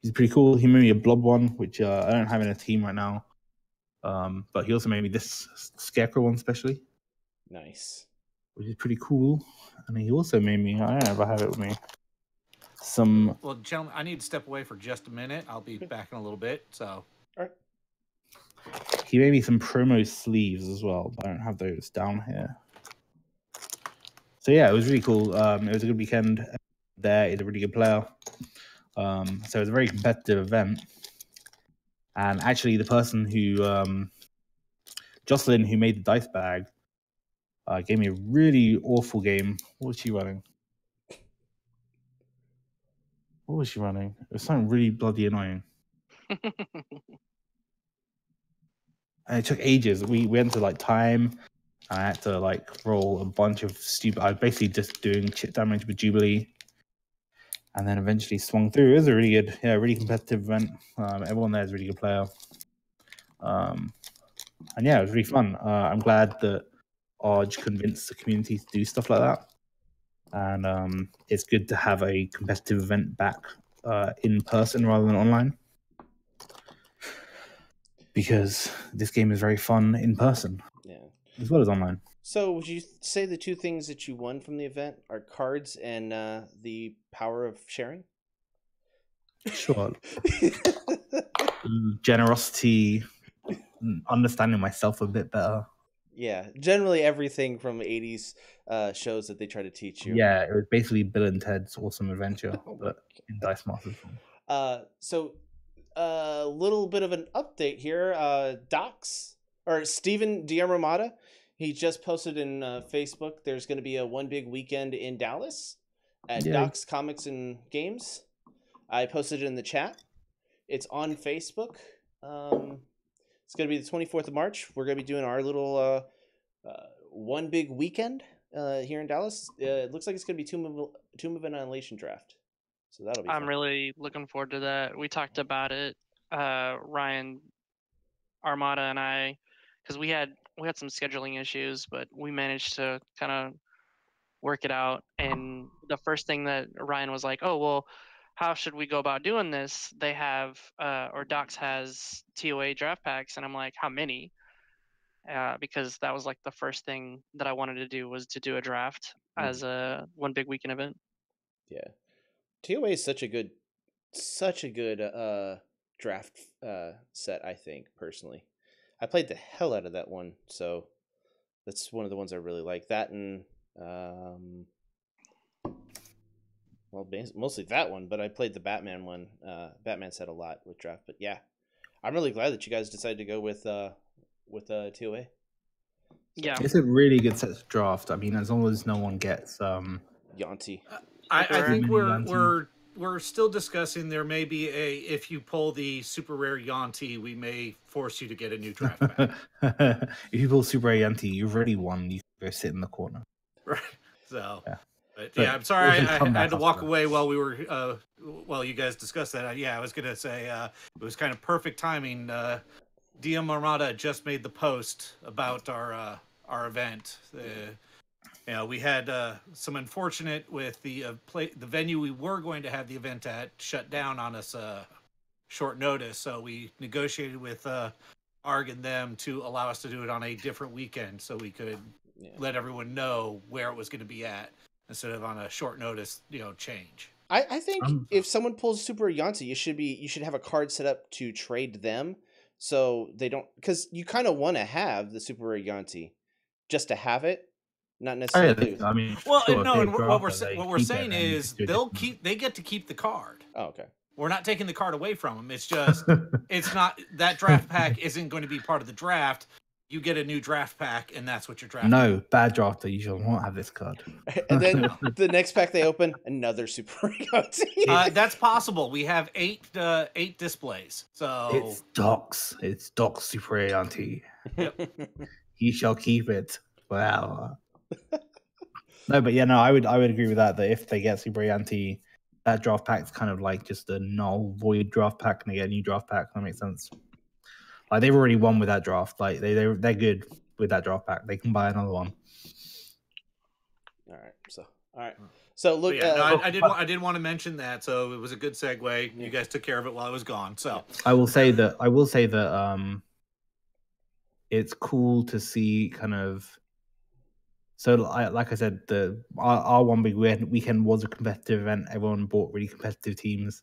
He's pretty cool. He made me a blob one, which I don't have in a team right now. But he also made me this Scarecrow one specially. Nice. Which is pretty cool. And he also made me, I don't know if I have it with me, Well, gentlemen, I need to step away for just a minute. I'll be back in a little bit, so. All right. He made me some promo sleeves as well, but I don't have those down here. So yeah, it was really cool. It was a good weekend there. He's a really good player. So it was a very competitive event. And actually, the person who, Jocelyn, who made the dice bag, gave me a really awful game. What was she running? It was something really bloody annoying. And it took ages. We went to like time, and I had to like roll a bunch of stupid. I was basically just doing chip damage with Jubilee, and then eventually swung through. It was a really good, really competitive event. Everyone there is a really good player. And yeah, it was really fun. I'm glad that Arj convinced the community to do stuff like that. And it's good to have a competitive event back in person rather than online. Because this game is very fun in person. Yeah. As well as online. So would you say the two things that you won from the event are cards and the power of sharing? Sure. Generosity, understanding myself a bit better. Yeah, generally everything from 80s shows that they try to teach you. Yeah, it was basically Bill and Ted's Awesome Adventure, but in Dice Masters form. So a little bit of an update here. Steven Diarmada, he just posted in Facebook there's going to be a One Big Weekend in Dallas at Docs Comics and Games. I posted it in the chat. It's on Facebook. It's going to be the 24th of March. We're going to be doing our little One Big Weekend here in Dallas. It looks like it's going to be Tomb of Annihilation draft. So that'll be fun. I'm really looking forward to that. We talked about it. Ryan, Armada, and I because we had some scheduling issues, but we managed to kind of work it out. And the first thing that Ryan was like, "Oh, well, how should we go about doing this?" They have or Docs has TOA draft packs, and I'm like, "How many?" Because that was like the first thing that I wanted to do was to do a draft as a one big weekend event. Yeah, TOA is such a good draft set. I think personally, I played the hell out of that one, so that's one of the ones I really like. That and well, mostly that one, but I played the Batman one, Batman set a lot with draft. But yeah, I'm really glad that you guys decided to go with TOA. Yeah, it's a really good set to draft. I mean, as long as no one gets Yuan-ti. I think Yuan-ti. we're still discussing. There may be if you pull the super rare Yuan-ti, we may force you to get a new draft pack. If you pull Super Yuan-ti, you've already won. You can go sit in the corner. Right. So. Yeah. But yeah, I'm sorry I had to walk away while we were while you guys discussed that. Yeah, I was gonna say it was kind of perfect timing. DM Armada just made the post about our event. We had some unfortunate with the venue we were going to have the event at shut down on us short notice. So we negotiated with ARG and them to allow us to do it on a different weekend, so we could let everyone know where it was going to be at instead of on a short notice, change. I think if someone pulls Super Yuan-ti, you should have a card set up to trade them, so they don't, because you kind of want to have the Super Yuan-ti just to have it, not necessarily. I mean, well, sure, no, and what we're saying is they get to keep the card. Oh, okay. We're not taking the card away from them. It's just it's not that draft pack isn't going to be part of the draft. You get a new draft pack, and that's what your draft. No, bad drafter. You shall not have this card. And then the next pack they open, another Super Yuan-ti. That's possible. We have eight displays. So it's Doc's Super Yuan-ti. He shall keep it. Wow. No, but yeah, no, I would agree with that. That if they get Super Yuan-ti, that draft pack's kind of like just a null void draft pack, and they get a new draft pack. That makes sense. Like they've already won with that draft. Like they're good with that draft pack. They can buy another one. All right. So look, I did want to mention that. So it was a good segue. You guys took care of it while I was gone. So I will say that it's cool to see kind of. So like I said, our one big weekend was a competitive event. Everyone bought really competitive teams.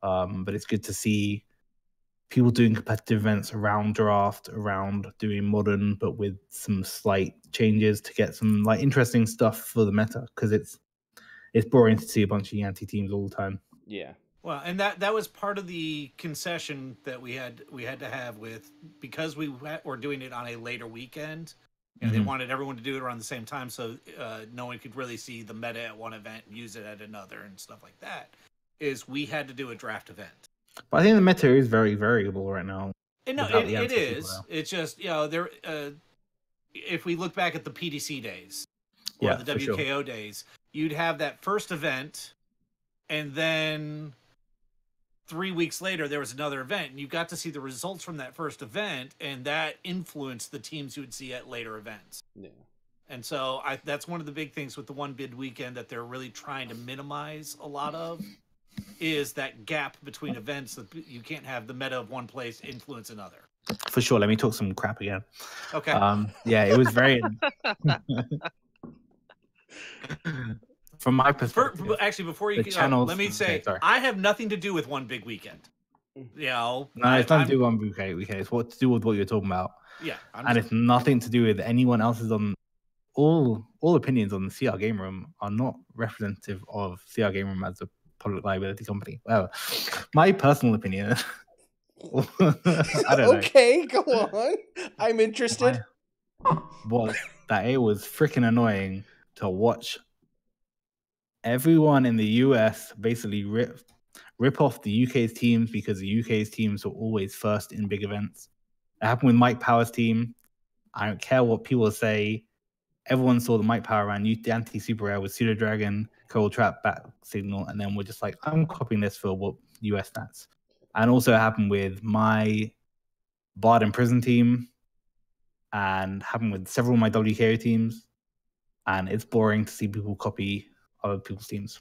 But it's good to see people doing competitive events around draft, around doing modern, but with some slight changes to get some like interesting stuff for the meta, because it's boring to see a bunch of Yuan-ti teams all the time. Yeah. Well, and that was part of the concession that we had to have with, because we were doing it on a later weekend. And they wanted everyone to do it around the same time, so no one could really see the meta at one event and use it at another and stuff like that. Is we had to do a draft event. But I think the meta is very variable right now. No, it is. It's just there. If we look back at the PDC days or the WKO days, you'd have that first event, and then 3 weeks later there was another event, and you got to see the results from that first event, and that influenced the teams you would see at later events. Yeah. And so that's one of the big things with the one bid weekend that they're really trying to minimize a lot of, is that gap between events, that you can't have the meta of one place influence another. For sure. Let me talk some crap again. Okay. Yeah, it was very. From my perspective, actually, before you let me say, I have nothing to do with one big weekend. No, it's nothing to do with one big weekend. It's what to do with what you're talking about. Yeah, and it's nothing to do with anyone else's. All opinions on the CR Game Room are not representative of CR Game Room as a public liability company. Well, my personal opinion. I don't know. Okay, go on. I'm interested. Was that it was freaking annoying to watch everyone in the US basically rip off the UK's teams, because the UK's teams are always first in big events. It happened with Mike Power's team. I don't care what people say. Everyone saw the Mike Power ran the anti-super rare with Pseudo Dragon, Coral Trap, Bat Signal, and then we're just like, I'm copying this for what US stats. And also it happened with my Bard and Prison team. and happened with several of my WKO teams, and it's boring to see people copy other people's teams.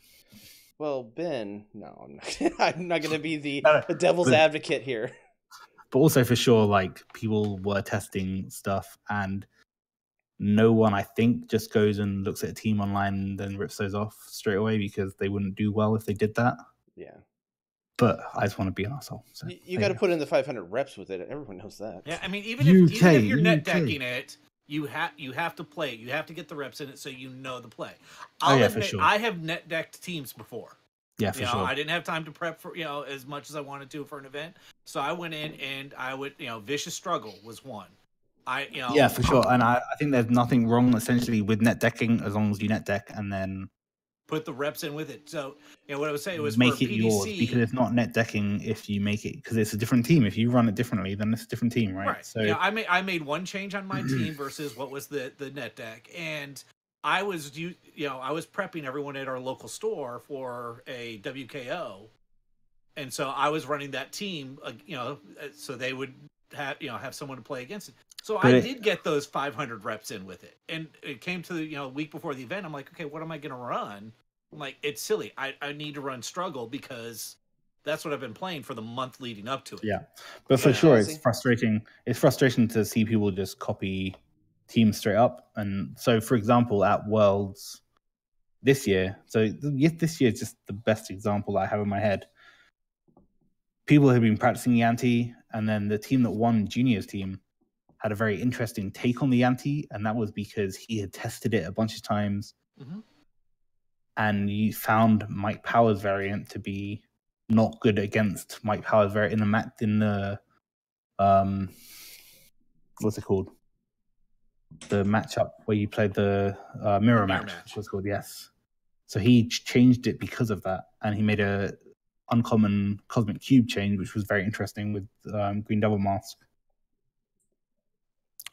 Well, Ben, no, I'm not going to be the No, devil's but- advocate here. But also for sure, like people were testing stuff, and no one, I think, just goes and looks at a team online and then rips those off straight away because they wouldn't do well if they did that. Yeah. But I just want to be an asshole. So You got to put in the 500 reps with it. Everyone knows that. Yeah, I mean, even if you're net UK. decking it, you have to play it. You have to get the reps in it so you know the play. For sure. I have net decked teams before. Yeah, for sure. I didn't have time to prep for as much as I wanted to for an event, so I went in and I would Vicious Struggle was one. Yeah, for sure. And I think there's nothing wrong essentially with net decking as long as you net deck and then put the reps in with it. So what I was saying was make for it PDC, yours because it's not net decking if you make it because it's a different team. If you run it differently, then it's a different team, right? So I made one change on my team versus what was the net deck, and I was I was prepping everyone at our local store for a WKO, and so I was running that team, so they would have someone to play against it. So I did get those 500 reps in with it, and it came to the week before the event. I'm like, okay, what am I going to run? I'm like, it's silly. I need to run Struggle because that's what I've been playing for the month leading up to it. Yeah, but for sure, it's frustrating. It's frustrating to see people just copy teams straight up. And so, for example, at Worlds this year, this year is just the best example I have in my head. People have been practicing Yanti, and then the team that won Junior's team had a very interesting take on the Yanti, and that was because he had tested it a bunch of times, and you found Mike Powers' variant to be not good against Mike Powers' variant in the what's it called? The matchup where you played the mirror match, which was called, yes. So he changed it because of that, and he made a uncommon Cosmic Cube change, which was very interesting with Green Devil Mask.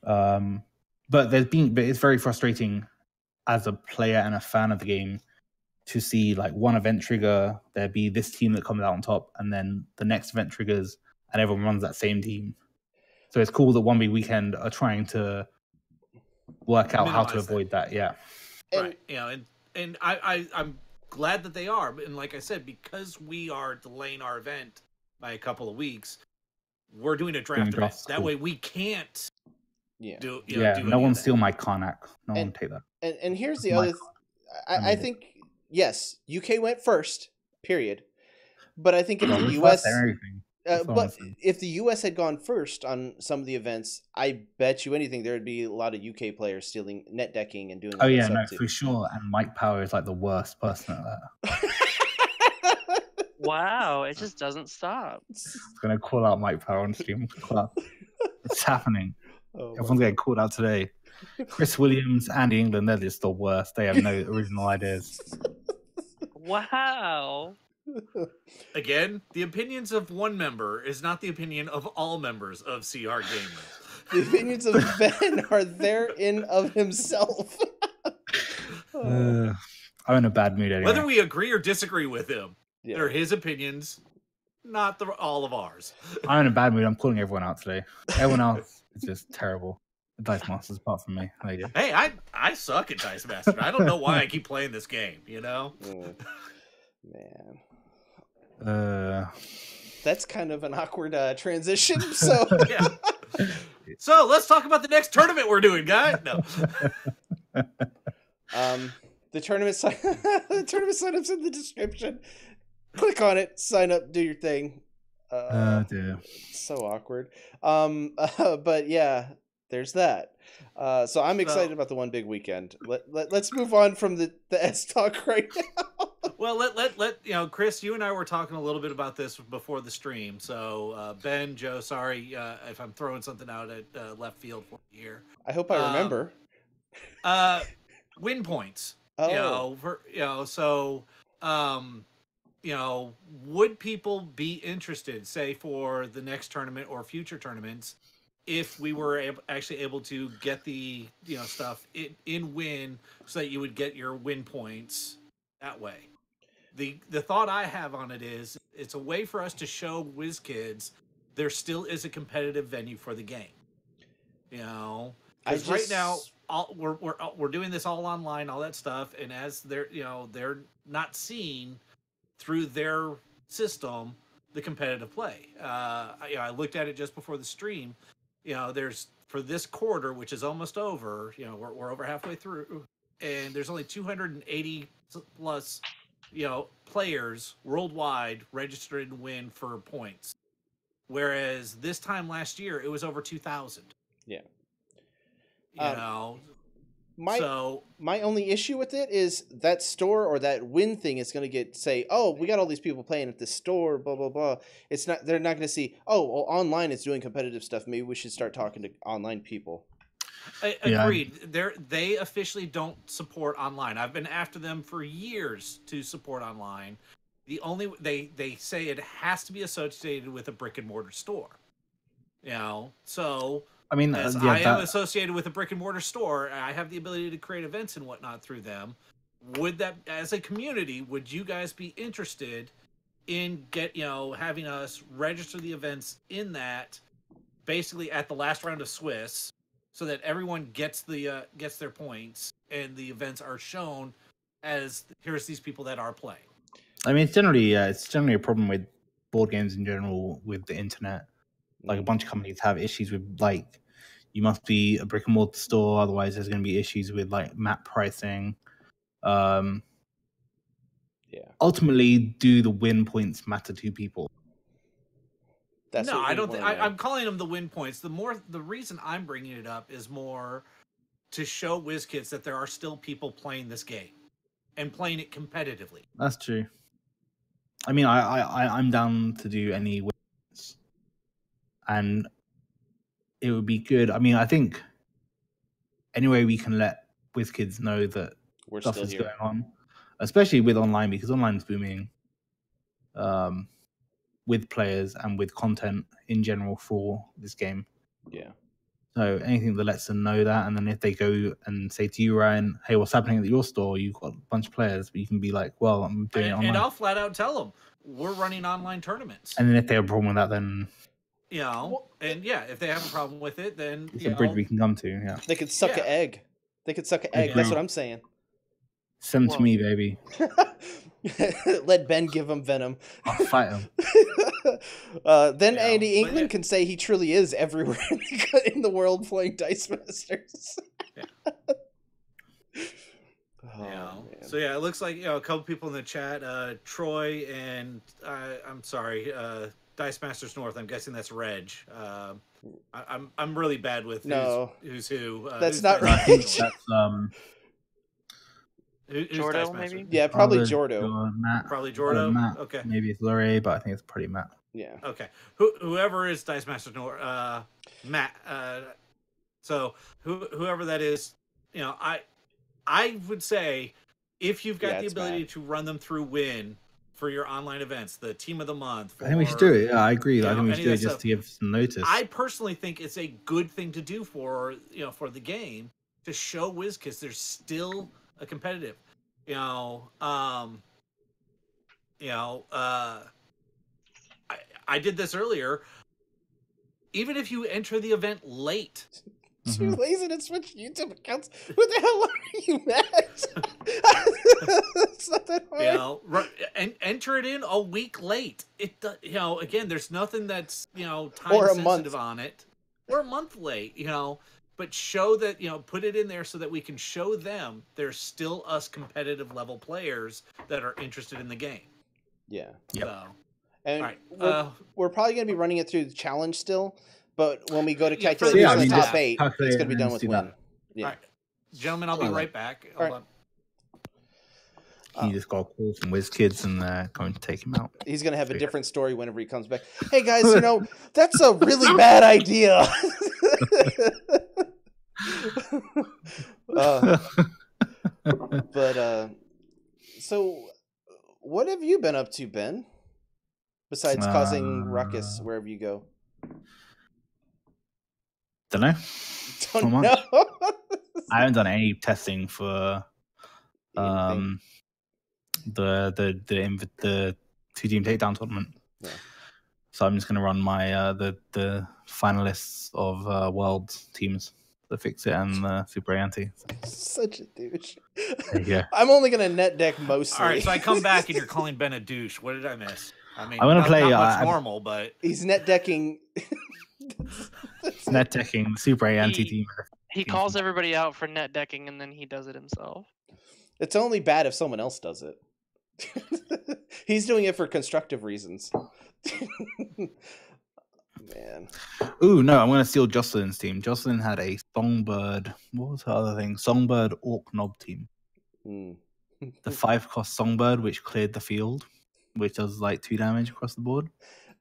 But it's very frustrating as a player and a fan of the game to see like one event trigger, there be this team that comes out on top, and then the next event triggers and everyone runs that same team. So it's cool that 1v Weekend are trying to work out how to avoid that. Yeah. Right. And I'm glad that they are. And like I said, because we are delaying our event by a couple of weeks, we're doing a draft event. That way we can't do no one steal my Karnak. No one take that. And here's the other I think, yes, UK went first, period. But I think if the US but if the US had gone first on some of the events, I bet you anything there would be a lot of UK players stealing net decking and doing that. Oh yeah, no, for sure. And Mike Power is like the worst person at that. Wow, it just doesn't stop. I'm gonna call out Mike Power on stream. It's happening. Everyone's getting called out today. Chris Williams, Andy England, they're just the worst. They have no original ideas. Wow. Again, the opinions of one member is not the opinion of all members of CR Gaming. The opinions of Ben are there in of himself. I'm in a bad mood anyway. Whether we agree or disagree with him, they're his opinions, not all of ours. I'm in a bad mood. I'm calling everyone out today. Everyone else is just terrible. Dice Masters, apart from me. There you go. Hey, I suck at Dice Master. I don't know why I keep playing this game, Man. That's kind of an awkward transition. So yeah. So let's talk about the next tournament we're doing, guys. No. The tournament sign-up's in the description. Click on it, sign up, do your thing. Dear. So awkward. But yeah, there's that. So I'm excited about the One Big Weekend. Let's move on from the S talk right now. Well, let Chris, you and I were talking a little bit about this before the stream. So Ben, Joe, sorry if I'm throwing something out at left field for you here. I hope I remember. Win points. Oh. Would people be interested, say, for the next tournament or future tournaments, if we were actually able to get the stuff in win, so that you would get your win points that way? The thought I have on it is it's a way for us to show WizKids there still is a competitive venue for the game. Because right now, we're doing this all online, all that stuff, and as they're not seeing through their system the competitive play. I looked at it just before the stream. There's for this quarter, which is almost over. We're over halfway through, and there's only 280 plus, players worldwide registered to win for points. Whereas this time last year, it was over 2,000. Yeah. My only issue with it is that store or that win thing is going to say, oh, we got all these people playing at this store, blah blah blah. They're not going to see, oh, well, online is doing competitive stuff. Maybe we should start talking to online people. Agreed. They officially don't support online. I've been after them for years to support online. They say it has to be associated with a brick and mortar store. So. I mean, I am associated with a brick and mortar store, and I have the ability to create events and whatnot through them. As a community, would you guys be interested in having us register the events in that, basically at the last round of Swiss, so that everyone gets their points and the events are shown as here's these people that are playing. I mean, it's generally a problem with board games in general with the internet. Like a bunch of companies have issues with you must be a brick and mortar store, otherwise there's going to be issues with map pricing. Ultimately, do the win points matter to people? I don't think I'm calling them the win points. The reason I'm bringing it up is more to show WizKids that there are still people playing this game and playing it competitively. That's true. I mean, I'm down to do any wins. And it would be good. I mean, I think anyway we can let WizKids know that stuff is going on, especially with online, because online is booming with players and with content in general for this game. Yeah. So anything that lets them know that, and then if they go and say to you, Ryan, hey, what's happening at your store? You've got a bunch of players, but you can be like, well, I'm doing it online. And I'll flat out tell them, we're running online tournaments. And then if they have a problem with that, then... if they have a problem with it, then it's a bridge we can come to. Yeah, they could suck an egg. That's what I'm saying. Send to me, baby. Let Ben give him venom. I'll fight him. Then Andy England can say he truly is everywhere in the world playing Dice Masters. So it looks like a couple people in the chat, Troy and I'm sorry, Dice Masters North. I'm guessing that's Reg. I'm really bad with who's who. That's not right. Who's Jordo, maybe? Yeah, probably Jordo. Matt. Probably Jordo. Matt. Okay. Maybe it's Lore, but I think it's probably Matt. Yeah. Okay. Whoever is Dice Masters North, Matt. So whoever that is, I would say if you've got the ability to run them through Win for your online events, the Team of the Month. I think we should do it. Yeah, I agree. I think we should do it just to give some notice. I personally think it's a good thing to do for the game, to show WizKids there's still a competitive. I did this earlier. Even if you enter the event late. Too lazy to switch YouTube accounts. Who the hell are you, Matt? It's not that hard. And enter it in a week late. It again, there's nothing that's time sensitive on it. Or a month late, but show that put it in there so that we can show them there's still us competitive level players that are interested in the game. Yeah. Yep. So, and right. we're probably going to be running it through the challenge still. But when we go to calculate the top 8, it's going to be done with Win. Yeah. All right. Gentlemen, I'll be right back. Hold on. You just got to call some WizKids and going to take him out. He's going to have a different story whenever he comes back. Hey, guys, that's a really bad idea. So what have you been up to, Ben? Besides causing ruckus wherever you go. Don't know. Don't know. I haven't done any testing for the 2-team takedown tournament. Yeah. So I'm just going to run my the finalists of world teams. the Fix-It and the Super Anti. Such a douche. There you go. I'm only gonna net deck mostly. All right, so I come back and you're calling Ben a douche. What did I miss? I mean, I wanna not, play, not much normal, but He's net decking. Net decking Super Anti team. He calls everybody out for net decking and then he does it himself. It's only bad if someone else does it. He's doing it for constructive reasons. Man. Ooh, no, I'm going to steal Jocelyn's team. Jocelyn had a Songbird. What was her other thing? Songbird Orc Knob team. Mm. The 5-cost Songbird, which cleared the field, which does like 2 damage across the board.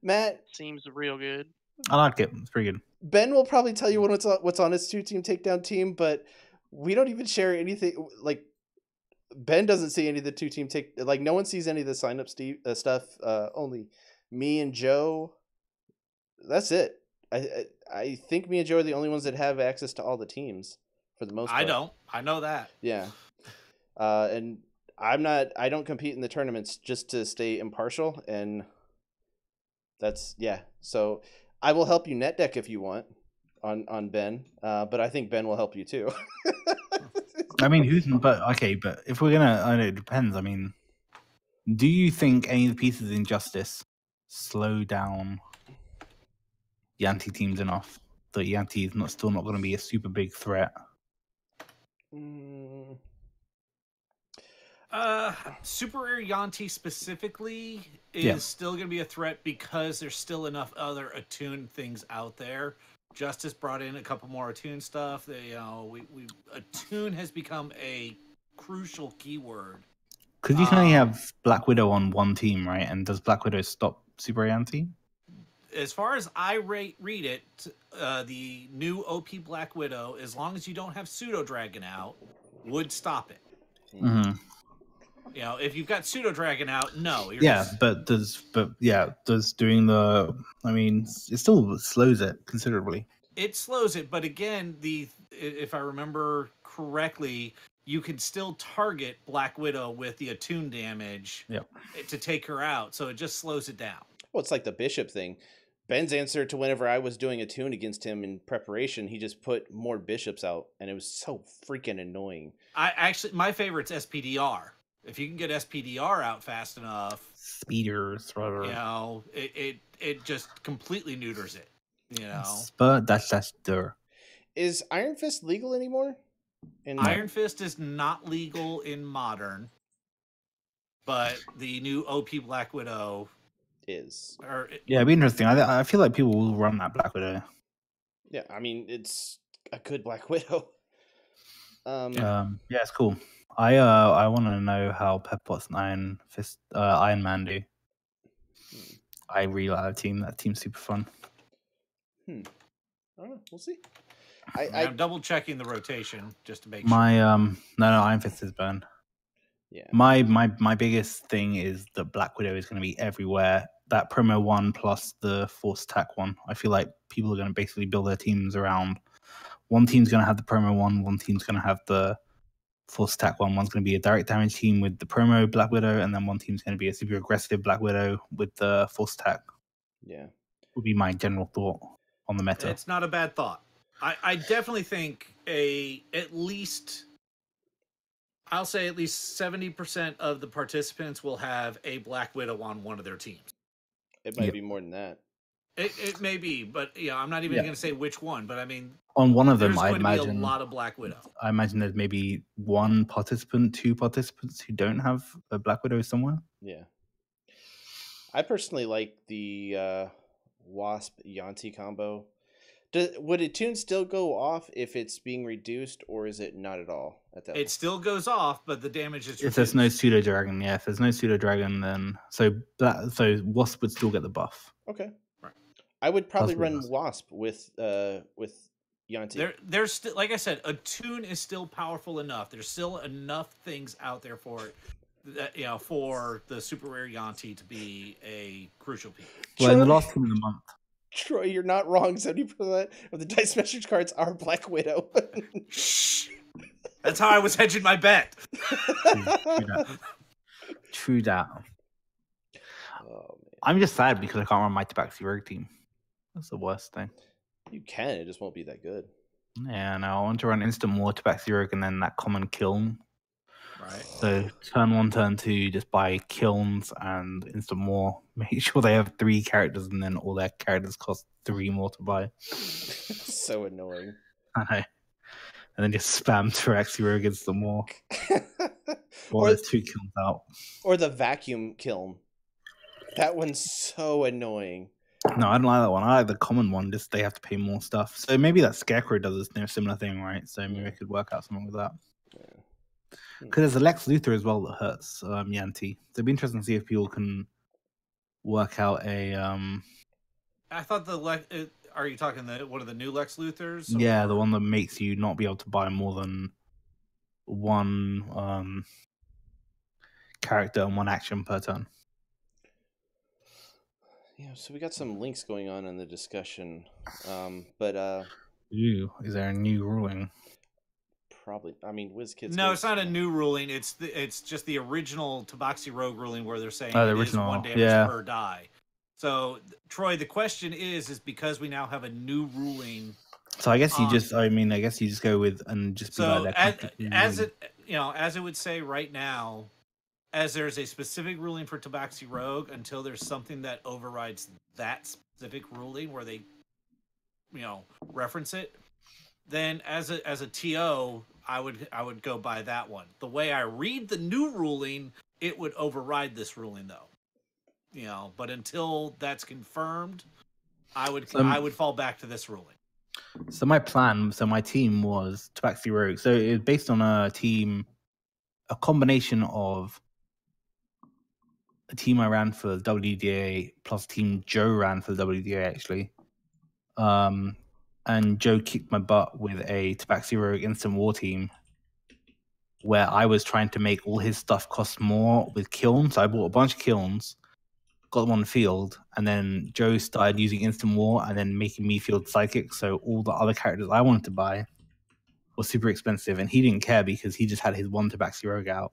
Matt, Seems real good. I like it. It's pretty good. Ben will probably tell you what's on his 2-team takedown team, but we don't even share anything. Like, Ben doesn't see any of the 2-team take. Like, no one sees any of the sign up stuff. Only me and Joe. That's it. I think me and Joe are the only ones that have access to all the teams for the most part. I don't. I know that. Yeah. And I don't compete in the tournaments just to stay impartial, and that's so I will help you net deck if you want on Ben, but I think Ben will help you too. I mean, but if we're gonna, I know it depends. I mean, do you think any of the pieces in Justice slow down Yanti teams enough that Yanti is still not going to be a super big threat? Super Rare Yanti specifically is still going to be a threat because there's still enough other Attune things out there. Justice brought in a couple more Attune stuff. Attune has become a crucial keyword. Because you can only have Black Widow on one team, right? And does Black Widow stop Super Yanti? As far as I read it, the new OP Black Widow, as long as you don't have Pseudo Dragon out, would stop it. Mm-hmm. You know, if you've got Pseudo Dragon out, no. Does doing the? I mean, it still slows it considerably. It slows it, but again, if I remember correctly, you can still target Black Widow with the Attune damage to take her out, so it just slows it down. Well, it's like the Bishop thing. Ben's answer to whenever I was doing Attune against him in preparation, he just put more Bishops out, and it was so freaking annoying. My favorite's SPDR. If you can get SPDR out fast enough, speeders, whatever. You know, it just completely neuters it. You know, but that's der. Is Iron Fist legal anymore? Iron Fist is not legal in Modern, but the new OP Black Widow is. It'd be interesting. I feel like people will run that Black Widow. Yeah, I mean it's a good Black Widow. It's cool. I want to know how Pepperpot's and Iron Man do. I really like that team. That team's super fun. I don't know. We'll see. I'm double checking the rotation just to make sure. No, Iron Fist is burned. Yeah. My biggest thing is that Black Widow is going to be everywhere. That promo one plus the Force Attack one. I feel like people are going to basically build their teams around. One team's going to have the promo one team's going to have the Force Attack one. One's going to be a direct damage team with the promo Black Widow, and then one team's going to be a super aggressive Black Widow with the Force Attack. Yeah. Would be my general thought on the meta. It's not a bad thought. I definitely think at least 70% of the participants will have a Black Widow on one of their teams. It might be more than that. It may be, but I'm not even going to say which one. But I mean, on one of them, I imagine be a lot of Black Widow. I imagine there's maybe one participant, two participants who don't have a Black Widow somewhere. Yeah, I personally like the Wasp Yanti combo. Would Attune still go off if it's being reduced, or is it not at all at that point? It still goes off, but the damage is reduced. If there's no Pseudo Dragon, if there's no Pseudo Dragon, then so Wasp would still get the buff. Okay, right. I would probably run Wasp with Yanti. There's still, like I said, Attune is still powerful enough. There's still enough things out there for it. That, for the super rare Yanti to be a crucial piece. Well, in the last team of the month. Troy, you're not wrong. 70% of the Dice Masters cards are Black Widow. Shh. That's how I was hedging my bet. True that. Oh, man. I'm just sad because I can't run my Tabaxi Rogue team. That's the worst thing. You can, it just won't be that good. Yeah, no, I want to run instant war, Tabaxi Rogue, and then that common kiln. Right. So turn 1, turn 2, just buy kilns and instant war. Make sure they have 3 characters, and then all their characters cost 3 more to buy. So annoying. I know. And then just spam Tabaxi Rogue instant war. Or or, there's 2 kilns out. or the vacuum kiln. That one's so annoying. No, I don't like that one. I like the common one. Just they have to pay more stuff. So maybe that Scarecrow does a similar thing, right? So maybe I could work out something with that. Because there's a Lex Luthor as well that hurts Yanti. So it'd be interesting to see if people can work out a. I thought are you talking one of the new Lex Luthors? Yeah, the one that makes you not be able to buy more than one character and 1 action per turn. Yeah, so we got some links going on in the discussion, but Ooh, is there a new ruling? probably. I mean, WizKids. No, it's not a new ruling. It's just the original Tabaxi Rogue ruling where they're saying the it is original, 1 damage per die. So, Troy, the question is because we now have a new ruling. So I guess you just, I guess you just go with and just be so like that. as it would say right now, as there's a specific ruling for Tabaxi Rogue, until there's something that overrides that specific ruling where they, reference it, then as a TO, I would go by that one. The way I read the new ruling, it would override this ruling though. But until that's confirmed, I would fall back to this ruling. So my team was Tabaxi Rogue. So it was based on a combination of a team I ran for the WDA plus team Joe ran for the WDA actually. And Joe kicked my butt with a Tabaxi Rogue Instant War team where I was trying to make all his stuff cost more with kilns. So I bought a bunch of kilns, got them on the field, and then Joe started using Instant War and then making me field psychic. So all the other characters I wanted to buy were super expensive, and he didn't care because he just had his 1 Tabaxi Rogue out.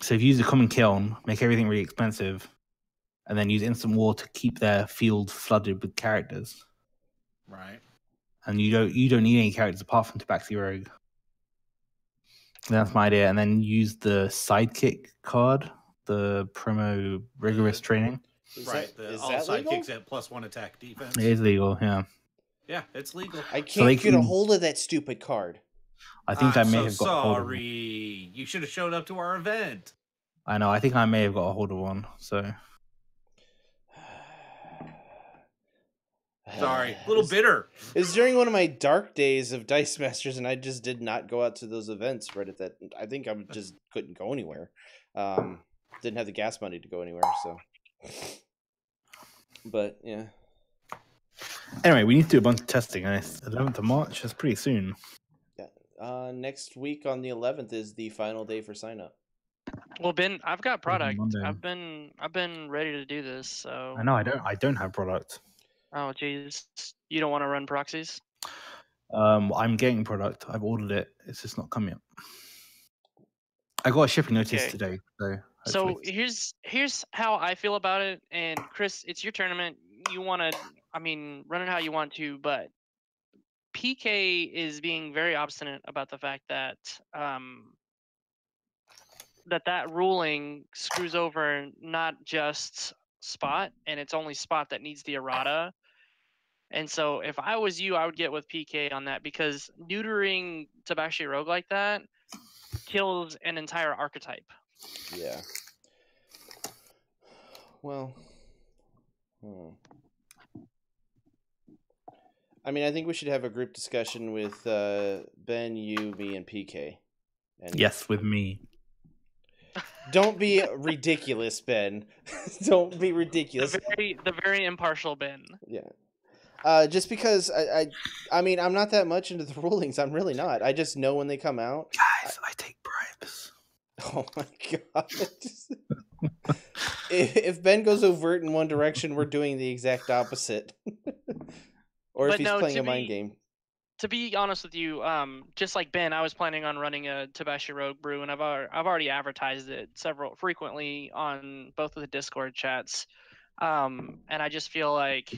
So if you use a common kiln, make everything really expensive, and then use Instant War to keep their field flooded with characters. Right. And you don't need any characters apart from Tabaxi Rogue. And that's my idea. And then use the sidekick card, the promo rigorous training. Right. All sidekicks at +1 attack defense. It is legal, yeah. Yeah, it's legal. I can't get a hold of that stupid card. I think I may have got a hold of one. You should have showed up to our event. I know. I think I may have got a hold of one. So sorry, a little bitter. It was during one of my dark days of Dice Masters, and I just did not go out to those events right at that. I think I just couldn't go anywhere. Didn't have the gas money to go anywhere, so. But yeah. Anyway, we need to do a bunch of testing. 11th of March. That's pretty soon. Yeah. Next week on the 11th is the final day for sign up. Well, Ben, I've got product. I've been ready to do this. So I know I don't have product. Oh jeez, you don't want to run proxies? I'm getting product. I've ordered it. It's just not come yet. I got a shipping notice today, so here's how I feel about it. And Chris, it's your tournament. You want to, run it how you want to, but PK is being very obstinate about the fact that that ruling screws over not just Spot, and it's only Spot that needs the errata. And so if I was you, I would get with PK on that, because neutering Tabaxi Rogue like that kills an entire archetype. Yeah. Well, I think we should have a group discussion with Ben, you, me, and PK. And yes, with me. Don't be ridiculous, Ben. Don't be ridiculous. The very impartial Ben. Yeah. Just because I'm not that much into the rulings. I'm really not. I just know when they come out. Guys, I take bribes. Oh my god. If Ben goes overt in one direction, we're doing the exact opposite. Or if he's playing a mind game. To be honest with you, just like Ben, I was planning on running a Tabaxi Rogue brew, and I've already advertised it frequently on both of the Discord chats. And I just feel like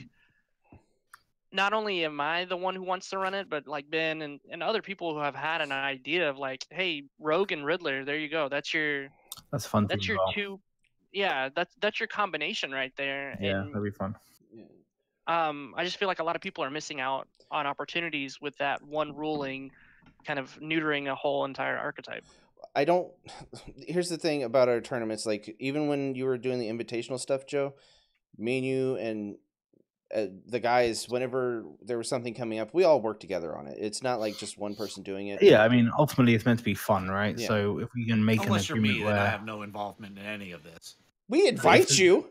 not only am I the one who wants to run it, but like Ben and other people who have had an idea of like, hey, Rogue and Riddler, there you go. That's your fun. that's team your as well. two. Yeah, that's your combination right there. Yeah, And that'd be fun. I just feel like a lot of people are missing out on opportunities with that one ruling, kind of neutering a whole entire archetype. I don't. Here's the thing about our tournaments. Like, even when you were doing the invitational stuff, Joe, me and you and the guys, whenever there was something coming up, we all work together on it. It's not like just one person doing it. Yeah, I mean, ultimately, it's meant to be fun, right? Yeah. So if we can make Unless an you're agreement me, where then I have no involvement in any of this. We invite you.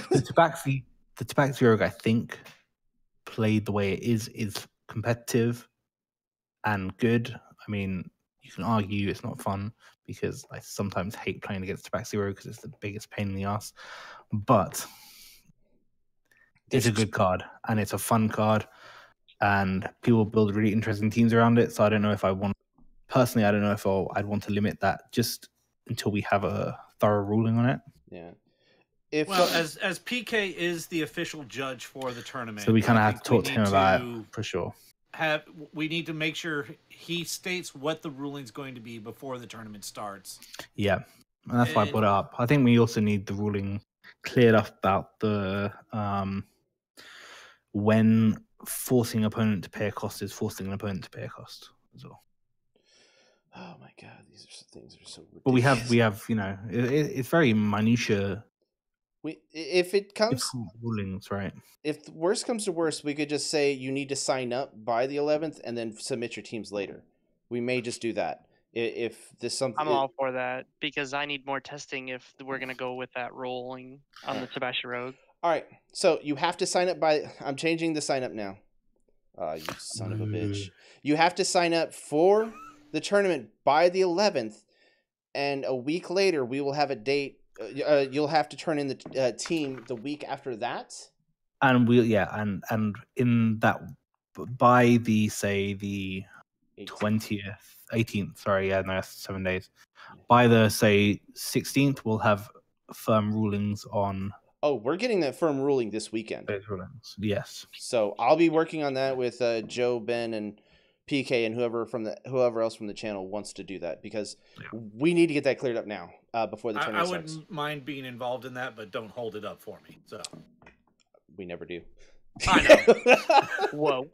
the Tabaxi Rogue, I think, played the way it is competitive and good. I mean, you can argue it's not fun because I sometimes hate playing against Tabaxi Rogue because it's the biggest pain in the ass. But it's a good card and it's a fun card, and people build really interesting teams around it. So I don't know if I want personally. I don't know if I'd want to limit that just until we have a thorough ruling on it. Yeah. Well, as PK is the official judge for the tournament, so we kind of I have to think talk to him about it for sure. We need to make sure he states what the ruling's going to be before the tournament starts. Yeah, and that's why I brought it up. I think we also need the ruling cleared up about the when forcing an opponent to pay a cost is forcing an opponent to pay a cost as well. Oh my god, these things are so ridiculous. But we have it's very minutiae. If it comes rulings, right? If worst comes to worst, we could just say you need to sign up by the 11th and then submit your teams later. We may just do that. If this something, I'm all for that because I need more testing if we're gonna go with that ruling on the Tabaxi Rogue. All right, so you have to sign up by. I'm changing the sign up now. You son of a bitch! You have to sign up for the tournament by the 11th, and a week later we will have a date. You'll have to turn in the team the week after that. And and in that by the say the 20th, 18th. Sorry, no, that's 7 days. By the say 16th, we'll have firm rulings on. Oh, we're getting that firm ruling this weekend. Those rulings, yes. So I'll be working on that with Joe, Ben, and PK, and whoever else from the channel wants to do that because we need to get that cleared up now before the tournament starts. I wouldn't mind being involved in that, but don't hold it up for me. So we never do. I know. Whoa.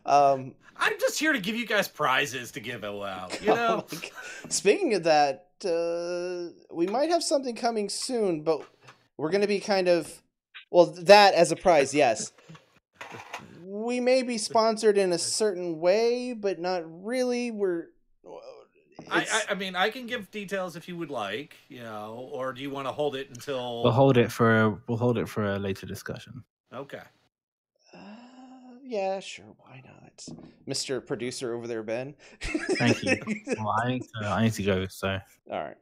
I'm just here to give you guys prizes to give out. You know. Speaking of that, we might have something coming soon, but we're going to be kind of that as a prize, yes. We may be sponsored in a certain way, but not really. I mean, I can give details if you would like, or do you want to hold it until? We'll hold it for a later discussion. Okay. Yeah, sure. Why not, Mr. Producer over there, Ben? Thank you. Well, I need to go. So. All right.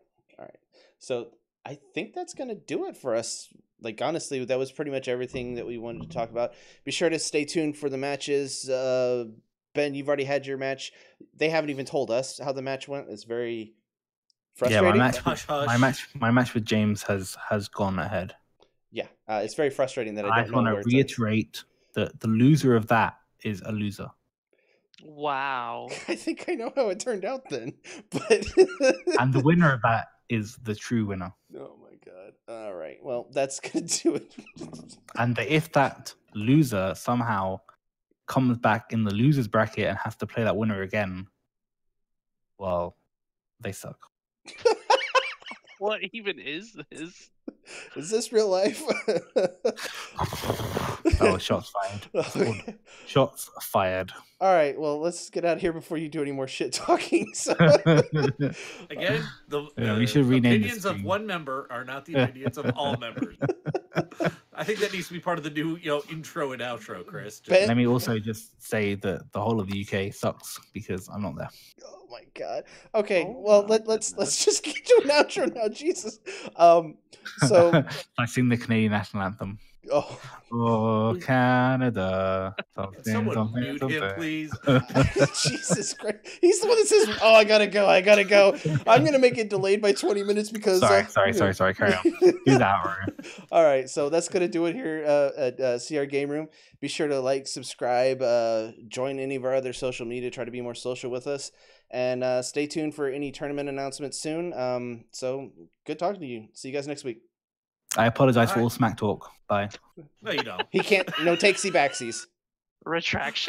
So I think that's gonna do it for us. Like, honestly, that was pretty much everything that we wanted to talk about. Be sure to stay tuned for the matches. Ben, you've already had your match. They haven't even told us how the match went. It's very frustrating. Yeah, my match with James has gone ahead. Yeah, it's very frustrating that I don't know. I want to reiterate that the loser of that is a loser. Wow. I think I know how it turned out then, but and the winner of that is the true winner. Oh my god! All right, well, that's gonna do it. And if that loser somehow comes back in the losers bracket and has to play that winner again, well, they suck. What even is this? Is this real life? Oh, shots fired. Okay. Shots fired. All right, well, let's get out of here before you do any more shit talking. So. Again, we should rename opinions of one member are not the opinions of all members. I think that needs to be part of the new, intro and outro, Chris. Let me also just say that the whole of the UK sucks because I'm not there. Oh my god. Okay, well, let's just get to an outro now. Jesus. So I sing the Canadian national anthem. Oh, Oh, Canada. Can someone mute him, please? Jesus Christ! He's the one that says, "Oh, I gotta go. I gotta go." I'm gonna make it delayed by 20 minutes because. Sorry. Carry on. Do that, Mario. All right, so that's gonna do it here at CR Game Room. Be sure to like, subscribe, join any of our other social media. Try to be more social with us, and stay tuned for any tournament announcements soon. So good talking to you. See you guys next week. I apologize for all smack talk. Bye. No, you don't. He can't. No takesy backsies. Retraction.